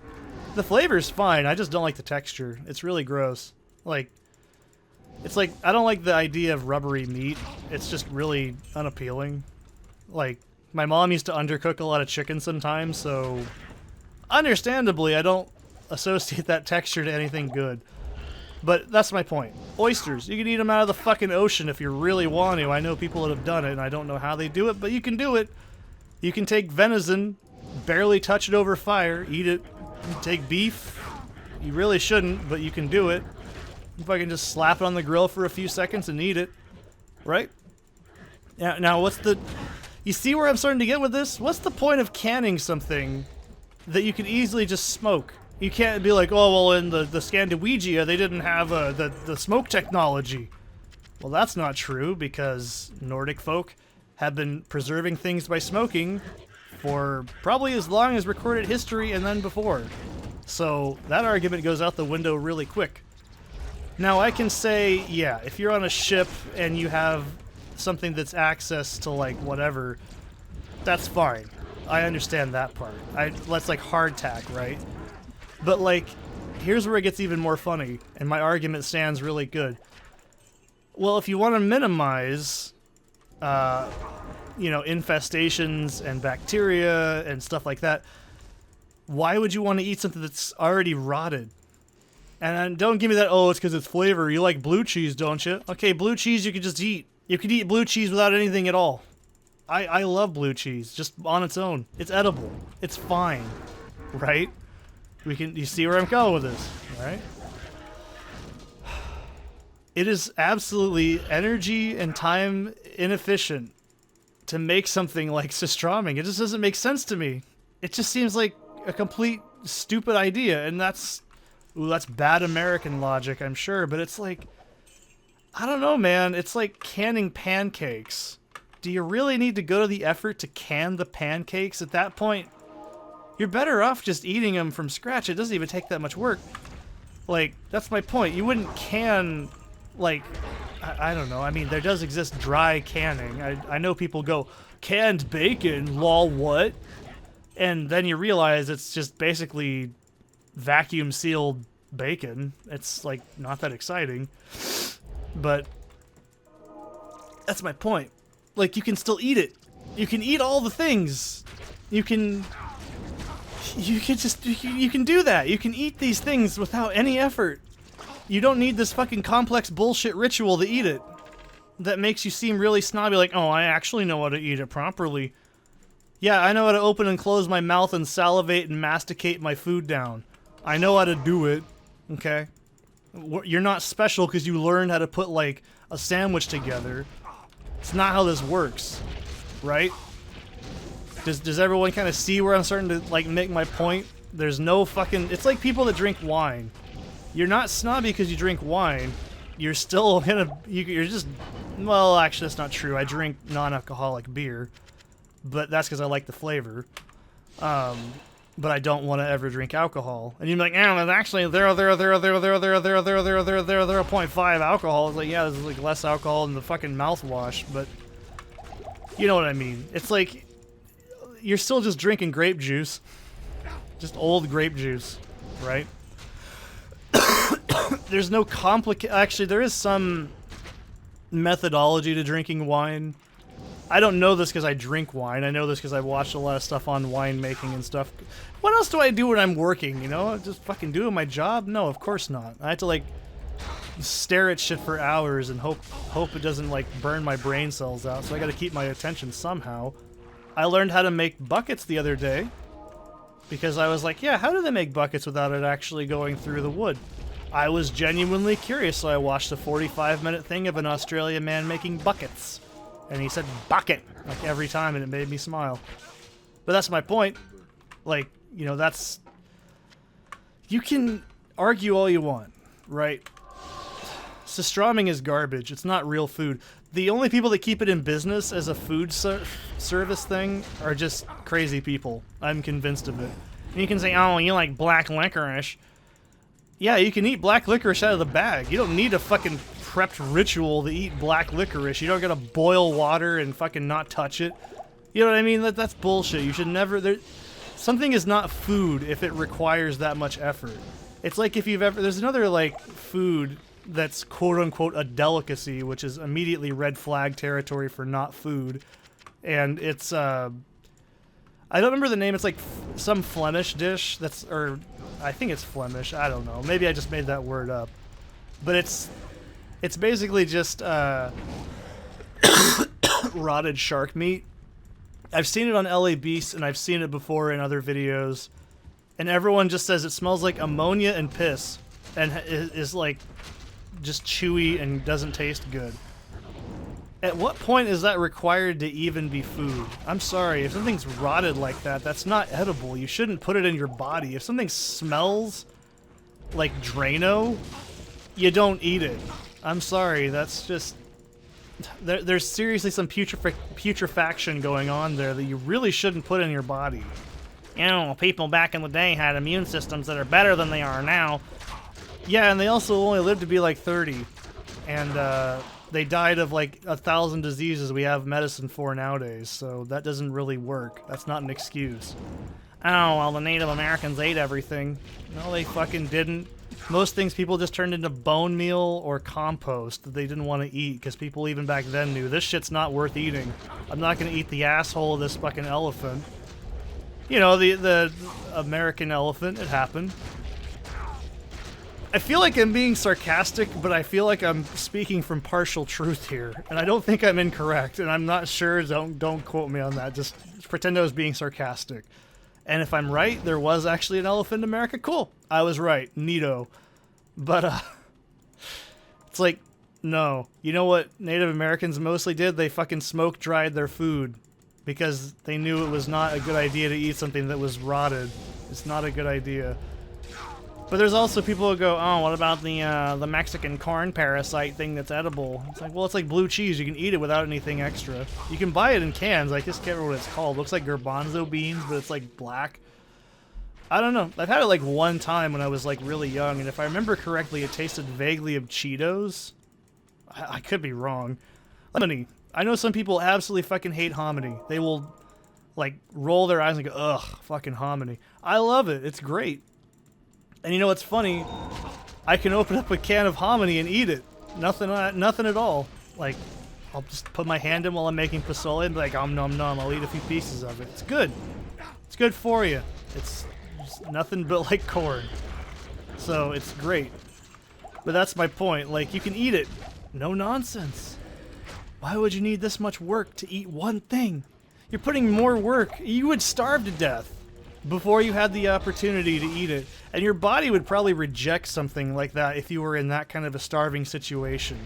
the flavor's fine. I just don't like the texture. It's really gross. Like, it's like, I don't like the idea of rubbery meat. It's just really unappealing. Like, my mom used to undercook a lot of chicken sometimes, so understandably, I don't associate that texture to anything good. But that's my point. Oysters. You can eat them out of the fucking ocean if you really want to. I know people that have done it, and I don't know how they do it, but you can do it. You can take venison, barely touch it over fire, eat it. You can take beef. You really shouldn't, but you can do it. If I can just slap it on the grill for a few seconds and eat it. Right? Now what's the... You see where I'm starting to get with this? What's the point of canning something that you could easily just smoke? You can't be like, oh, well, in the Scandinavia, they didn't have the smoke technology. Well, that's not true, because Nordic folk have been preserving things by smoking for probably as long as recorded history and then before. So that argument goes out the window really quick. Now, I can say, yeah, if you're on a ship and you have something that's access to, like, whatever, that's fine. I understand that part. That's like hardtack, right? But, like, here's where it gets even more funny, and my argument stands really good. Well, if you want to minimize, you know, infestations and bacteria and stuff like that, why would you want to eat something that's already rotted? And don't give me that, oh, it's because it's flavor. You like blue cheese, don't you? Okay, blue cheese you could just eat. You could eat blue cheese without anything at all. I love blue cheese, just on its own. It's edible. It's fine, right? You see where I'm going with this, right? It is absolutely energy and time inefficient to make something like Surströmming. It just doesn't make sense to me. It just seems like a complete stupid idea, and that's bad American logic, I'm sure, but it's like, I don't know, man. It's like canning pancakes. Do you really need to go to the effort to can the pancakes? At that point, you're better off just eating them from scratch. It doesn't even take that much work. Like, that's my point. You wouldn't can, like, I don't know. I mean, there does exist dry canning. I know people go, canned bacon, lol, what? And then you realize it's just basically vacuum sealed bacon. It's, like, not that exciting. But that's my point. Like, you can still eat it. You can eat all the things. You can do that. You can eat these things without any effort. You don't need this fucking complex bullshit ritual to eat it. That makes you seem really snobby, like, oh, I actually know how to eat it properly. Yeah, I know how to open and close my mouth and salivate and masticate my food down. I know how to do it, okay? You're not special because you learned how to put, like, a sandwich together. It's not how this works, right? Does everyone kind of see where I'm starting to, like, make my point? There's no fucking... It's like people that drink wine. You're not snobby because you drink wine. You're still gonna... You're just... Well, actually, that's not true. I drink non-alcoholic beer. But that's because I like the flavor. But I don't want to ever drink alcohol. And you're like, there's actually 0.5 alcohol. It's like, yeah, there's like less alcohol than the fucking mouthwash, but you know what I mean. It's like, you're still just drinking grape juice. Just old grape juice, right? There's no actually, there is some methodology to drinking wine. I don't know this because I drink wine. I know this because I've watched a lot of stuff on winemaking and stuff. What else do I do when I'm working, you know? Just fucking doing my job? No, of course not. I have to, like, stare at shit for hours and hope it doesn't, like, burn my brain cells out, so I gotta keep my attention somehow. I learned how to make buckets the other day because I was like, yeah, how do they make buckets without it actually going through the wood? I was genuinely curious, so I watched a 45-minute thing of an Australian man making buckets. And he said, bucket, like every time, and it made me smile. But that's my point. Like, you know, that's... You can argue all you want, right? Surströmming is garbage. It's not real food. The only people that keep it in business as a food service thing are just crazy people. I'm convinced of it. And you can say, oh, you like black licorice. Yeah, you can eat black licorice out of the bag. You don't need a fucking prepped ritual to eat black licorice. You don't gotta boil water and fucking not touch it. You know what I mean? That's bullshit. You should never... Something is not food if it requires that much effort. It's like if you've ever... There's another, like, food that's quote-unquote a delicacy, which is immediately red flag territory for not food. And it's, I don't remember the name. It's like some Flemish dish that's... Or I think it's Flemish. I don't know. Maybe I just made that word up. But it's basically just rotted shark meat. I've seen it on LA Beast, and I've seen it before in other videos. And everyone just says it smells like ammonia and piss. And is like just chewy and doesn't taste good. At what point is that required to even be food? I'm sorry, if something's rotted like that, that's not edible. You shouldn't put it in your body. If something smells like Drano, you don't eat it. I'm sorry, that's just... There's seriously some putrefaction going on there that you really shouldn't put in your body. You know, people back in the day had immune systems that are better than they are now. Yeah, and they also only lived to be like 30. And they died of like 1,000 diseases we have medicine for nowadays, so that doesn't really work. That's not an excuse. Oh, well, the Native Americans ate everything. No, they fucking didn't. Most things people just turned into bone meal or compost that they didn't want to eat, because people even back then knew this shit's not worth eating. I'm not going to eat the asshole of this fucking elephant. You know, the American elephant, it happened. I feel like I'm being sarcastic, but I feel like I'm speaking from partial truth here, and I don't think I'm incorrect, and I'm not sure, don't quote me on that, just pretend I was being sarcastic. And if I'm right, there was actually an elephant in America, cool. I was right, neato. But, it's like, no. You know what Native Americans mostly did? They fucking smoke-dried their food because they knew it was not a good idea to eat something that was rotted. It's not a good idea. But there's also people who go, oh, what about the Mexican corn parasite thing that's edible? It's like, well, it's like blue cheese. You can eat it without anything extra. You can buy it in cans. I just can't remember what it's called. It looks like garbanzo beans, but it's like black. I don't know. I've had it like one time when I was like really young, and if I remember correctly, it tasted vaguely of Cheetos. I could be wrong. Hominy. I know some people absolutely fucking hate hominy. They will like roll their eyes and go, ugh, fucking hominy. I love it. It's great. And you know what's funny? I can open up a can of hominy and eat it. Nothing at all. Like, I'll just put my hand in while I'm making pozole and be like, nom nom. I'll eat a few pieces of it. It's good. It's good for you. It's just nothing but like corn. So it's great. But that's my point. Like, you can eat it. No nonsense. Why would you need this much work to eat one thing? You're putting more work. You would starve to death before you had the opportunity to eat it. And your body would probably reject something like that if you were in that kind of a starving situation.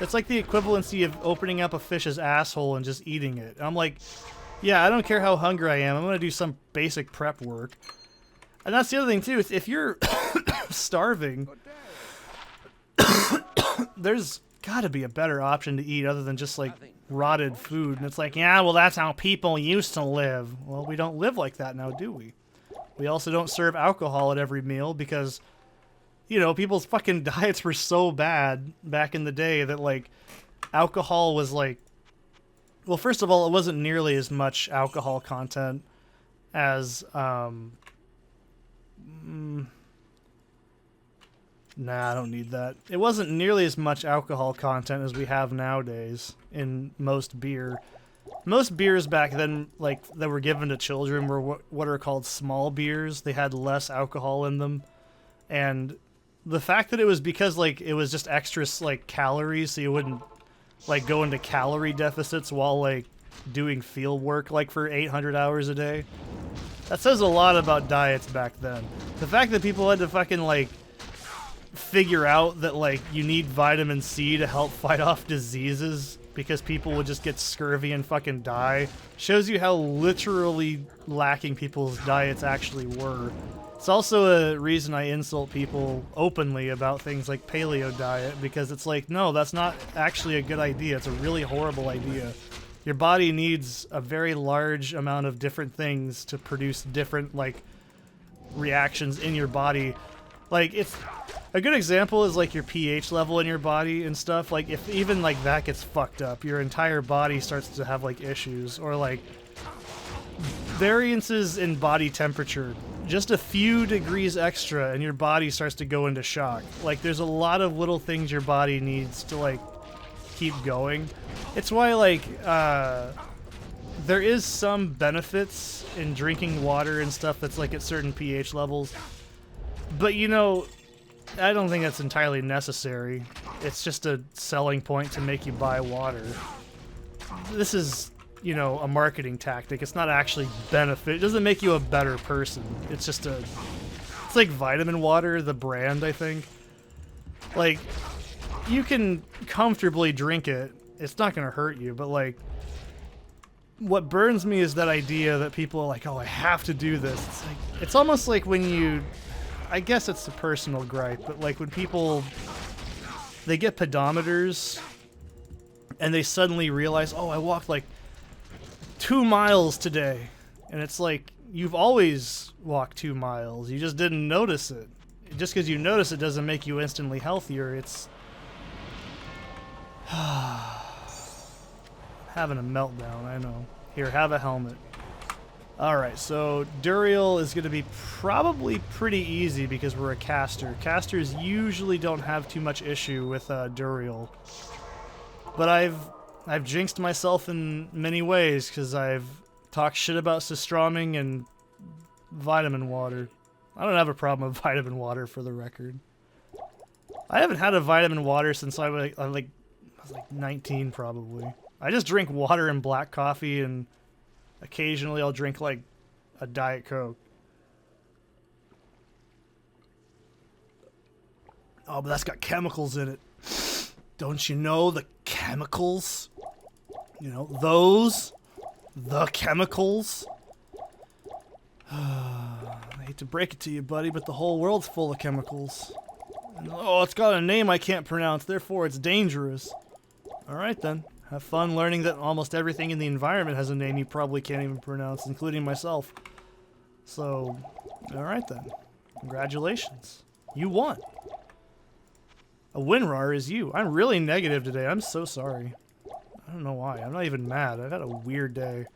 It's like the equivalency of opening up a fish's asshole and just eating it. And I'm like, yeah, I don't care how hungry I am. I'm going to do some basic prep work. And that's the other thing, too. Is if you're starving, there's got to be a better option to eat other than just, like, rotted food. And it's like, yeah, well, that's how people used to live. Well, we don't live like that now, do we? We also don't serve alcohol at every meal because, you know, people's fucking diets were so bad back in the day that, like, alcohol was, like... Well, first of all, it wasn't nearly as much alcohol content as, Nah, I don't need that. It wasn't nearly as much alcohol content as we have nowadays in most beer. Most beers back then, like, that were given to children were what are called small beers. They had less alcohol in them. And the fact that it was because, like, it was just extra, like, calories, so you wouldn't, like, go into calorie deficits while, like, doing field work, like, for 800 hours a day. That says a lot about diets back then. The fact that people had to fucking, like, figure out that, like, you need vitamin C to help fight off diseases because people would just get scurvy and fucking die shows you how literally lacking people's diets actually were. It's also a reason I insult people openly about things like paleo diet, because it's like, no, that's not actually a good idea. It's a really horrible idea. Your body needs a very large amount of different things to produce different, like, reactions in your body. Like, it's a good example is like your pH level in your body and stuff. Like, if even like that gets fucked up, your entire body starts to have like issues, or like variances in body temperature. Just a few degrees extra and your body starts to go into shock. Like, there's a lot of little things your body needs to like keep going. It's why like there is some benefits in drinking water and stuff that's like at certain pH levels. But, you know, I don't think that's entirely necessary. It's just a selling point to make you buy water. This is, you know, a marketing tactic. It's not actually benefit. It doesn't make you a better person. It's just a... It's like vitamin water, the brand, I think. Like, you can comfortably drink it. It's not going to hurt you, but, like... What burns me is that idea that people are like, oh, I have to do this. It's like, it's almost like when you... I guess it's a personal gripe, but like when people, they get pedometers and they suddenly realize, oh, I walked like 2 miles today. And it's like, you've always walked 2 miles. You just didn't notice it. Just because you notice it doesn't make you instantly healthier. It's having a meltdown, I know. Here, have a helmet. Alright, so Duriel is going to be probably pretty easy because we're a caster. Casters usually don't have too much issue with Duriel. But I've jinxed myself in many ways because I've talked shit about Surströmming and vitamin water. I don't have a problem with vitamin water, for the record. I haven't had a vitamin water since I was like 19 probably. I just drink water and black coffee, and occasionally I'll drink like a Diet Coke. Oh, but that's got chemicals in it. Don't you know the chemicals? You know, the chemicals? I hate to break it to you, buddy, but the whole world's full of chemicals. And, oh, it's got a name I can't pronounce, therefore it's dangerous. Alright then. Have fun learning that almost everything in the environment has a name you probably can't even pronounce, including myself. So, alright then. Congratulations. You won. A WinRAR is you. I'm really negative today. I'm so sorry. I don't know why. I'm not even mad. I've had a weird day.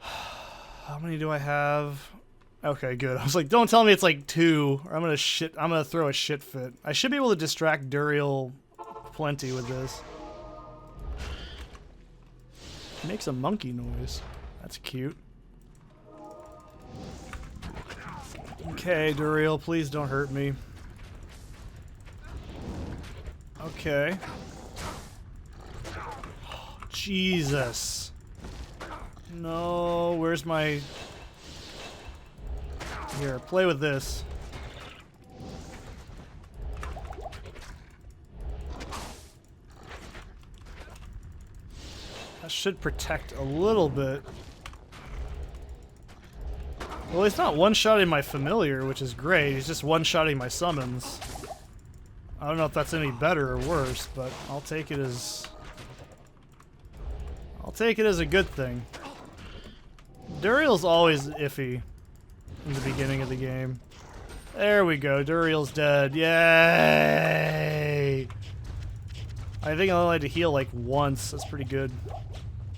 How many do I have? Okay, good. I was like, don't tell me it's like 2, or I'm gonna throw a shit fit. I should be able to distract Duriel plenty with this. It makes a monkey noise. That's cute. Okay, Duriel, please don't hurt me. Okay. Jesus. No, where's my... Here, play with this. That should protect a little bit. Well, he's not one-shotting my familiar, which is great. He's just one-shotting my summons. I don't know if that's any better or worse, but I'll take it as... I'll take it as a good thing. Duriel's always iffy in the beginning of the game. There we go. Duriel's dead. Yay! I think I only had to heal like once. That's pretty good.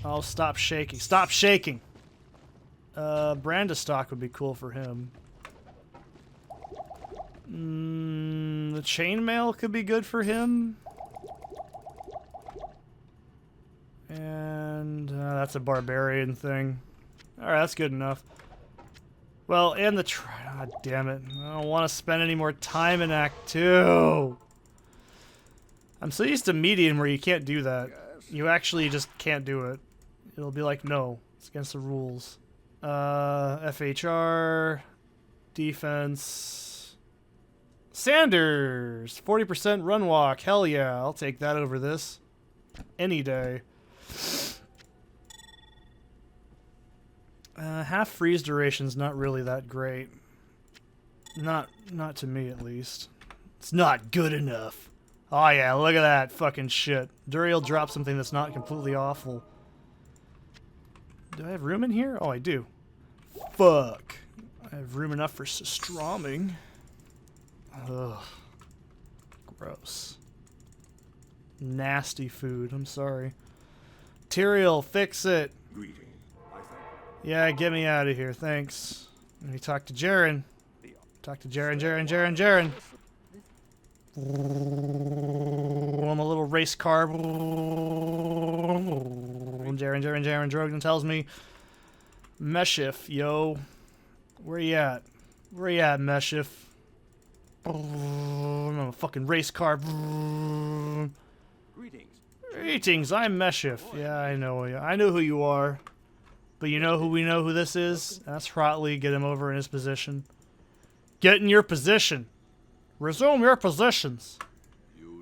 Oh, stop shaking. Stop shaking! Brandistock would be cool for him. The chainmail could be good for him. And that's a barbarian thing. Alright, that's good enough. Well, and the God damn it. I don't want to spend any more time in Act 2. I'm so used to medium where you can't do that. You actually just can't do it. It'll be like, no, it's against the rules. FHR, defense. Sanders, 40% run walk. Hell yeah, I'll take that over this any day. Half freeze duration's not really that great. Not to me at least. It's not good enough. Oh yeah, look at that fucking shit. Duriel dropped something that's not completely awful. Do I have room in here? Oh, I do. Fuck. I have room enough for Surströmming. Ugh. Gross. Nasty food, I'm sorry. Tyrael, fix it. Yeah, get me out of here, thanks. Let me talk to Jaren. Talk to Jaren. I'm a little race car. Jaren Drogon tells me, Meshif, yo. Where you at? Where you at, Meshif? I'm a fucking race car. Greetings, I'm Meshif. Yeah, I know you. I know who you are. But you know who this is? That's Hrotley. Get him over in his position. Get in your position. Resume your positions.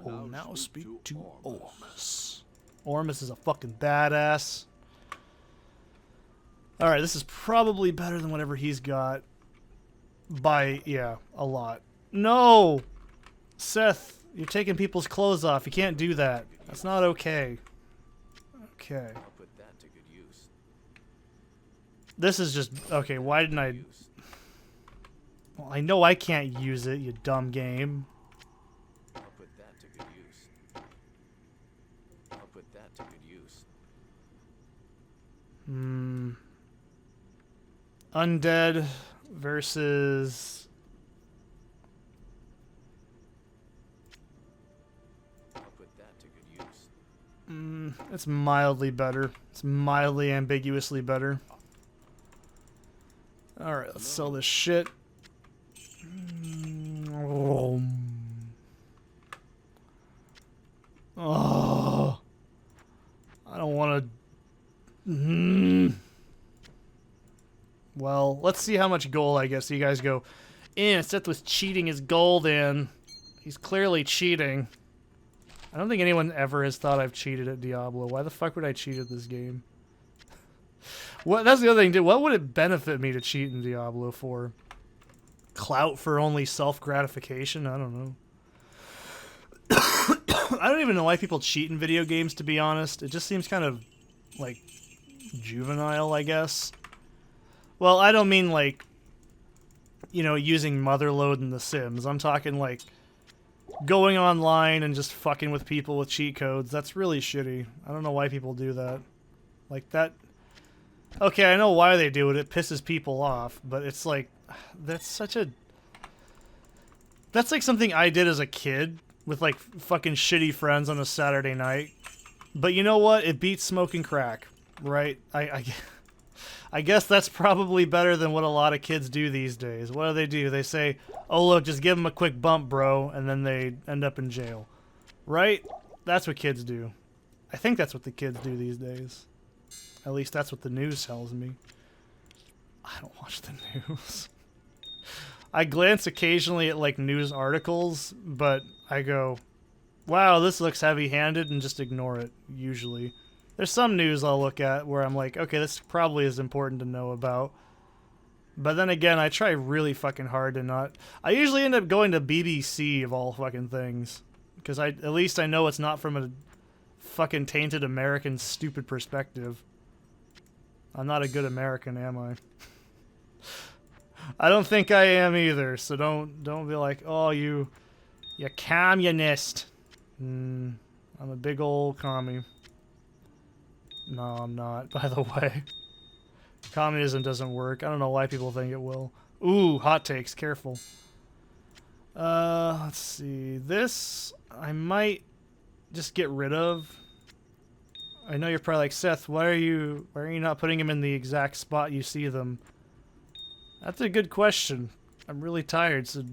Oh, now speak to Ormus. Ormus is a fucking badass. Alright, this is probably better than whatever he's got. By, yeah, a lot. No! Seth, you're taking people's clothes off. You can't do that. That's not okay. Okay. I'll put that to good use. This is just... Okay, why didn't I... Well, I know I can't use it, you dumb game. I'll put that to good use. I'll put that to good use. Undead versus... I'll put that to good use. It's mildly better. It's mildly ambiguously better. Alright, let's sell this shit. Oh, I don't want to... Well, let's see how much gold, I guess. You guys go, Seth was cheating his gold in. He's clearly cheating. I don't think anyone ever has thought I've cheated at Diablo. Why the fuck would I cheat at this game? What? That's the other thing, dude. What would it benefit me to cheat in Diablo for? Clout for only self-gratification? I don't know. I don't even know why people cheat in video games, to be honest. It just seems kind of, like, juvenile, I guess. Well, I don't mean, like, you know, using Motherload in The Sims. I'm talking, like, going online and just fucking with people with cheat codes. That's really shitty. I don't know why people do that. Like, that... Okay, I know why they do it. It pisses people off. But it's like... That's such a... That's like something I did as a kid with, like, fucking shitty friends on a Saturday night. But you know what? It beats smoking crack, right? I guess that's probably better than what a lot of kids do these days. What do? They say, oh, look, just give them a quick bump, bro, and then they end up in jail. Right? That's what kids do. I think that's what the kids do these days. At least that's what the news tells me. I don't watch the news. I glance occasionally at, like, news articles, but I go, wow, this looks heavy-handed, and just ignore it, usually. There's some news I'll look at where I'm like, okay, this probably is important to know about. But then again, I try really fucking hard to not... I usually end up going to BBC of all fucking things. Because at least I know it's not from a fucking tainted American stupid perspective. I'm not a good American, am I? I don't think I am either, so don't be like, oh, you communist. I'm a big old commie. No, I'm not, by the way. Communism doesn't work. I don't know why people think it will. Ooh, hot takes. Careful. Let's see. This, I might just get rid of. I know you're probably like, Seth, why are you not putting them in the exact spot you see them? That's a good question. I'm really tired, so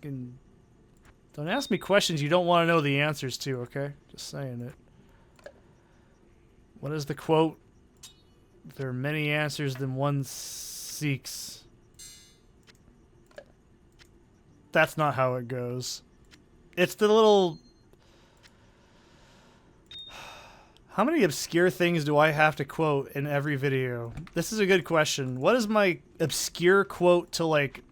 don't ask me questions you don't want to know the answers to, okay? Just saying it. What is the quote? There are many answers than one seeks. That's not how it goes. It's the little... How many obscure things do I have to quote in every video? This is a good question. What is my obscure quote to, like,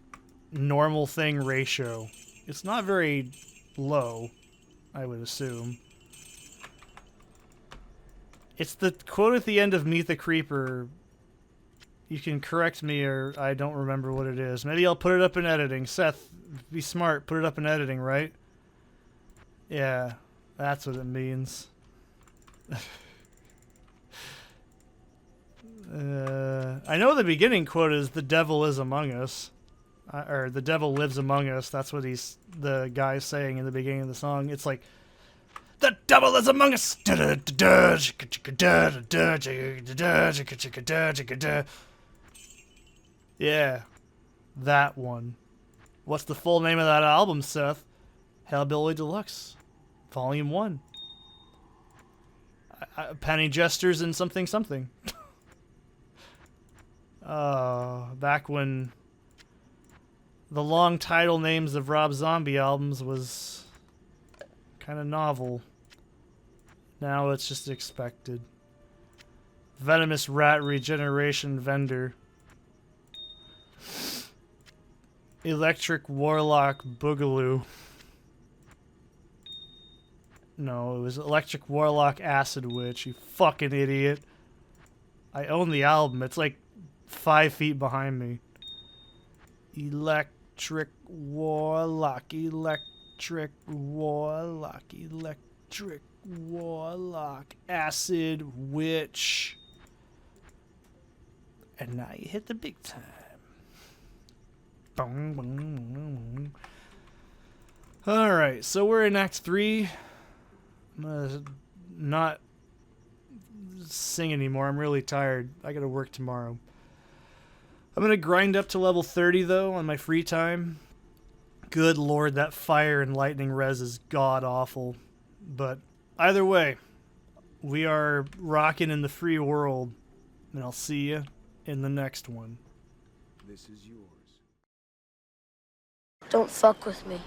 normal thing ratio? It's not very low, I would assume. It's the quote at the end of Meet the Creeper. You can correct me, or I don't remember what it is. Maybe I'll put it up in editing. Seth, be smart. Put it up in editing, right? Yeah, that's what it means. I know the beginning quote is "The devil is among us," or "The devil lives among us." That's what the guy's saying in the beginning of the song. It's like, "The devil is among us." Yeah, that one. What's the full name of that album, Seth? Hellbilly Deluxe, Volume 1. Penny Jesters and something something. Back when the long title names of Rob Zombie albums was kind of novel. Now it's just expected. Venomous Rat Regeneration Vendor. Electric Warlock Boogaloo. No, it was Electric Warlock Acid Witch, you fucking idiot. I own the album. It's like 5 feet behind me. Electric Warlock, Electric Warlock, Electric Warlock, Acid Witch. And now you hit the big time. Alright, so we're in Act 3. I'm gonna not sing anymore. I'm really tired. I gotta work tomorrow. I'm gonna grind up to level 30 though on my free time. Good lord, that fire and lightning res is god awful. But either way, we are rocking in the free world, and I'll see you in the next one. This is yours. Don't fuck with me.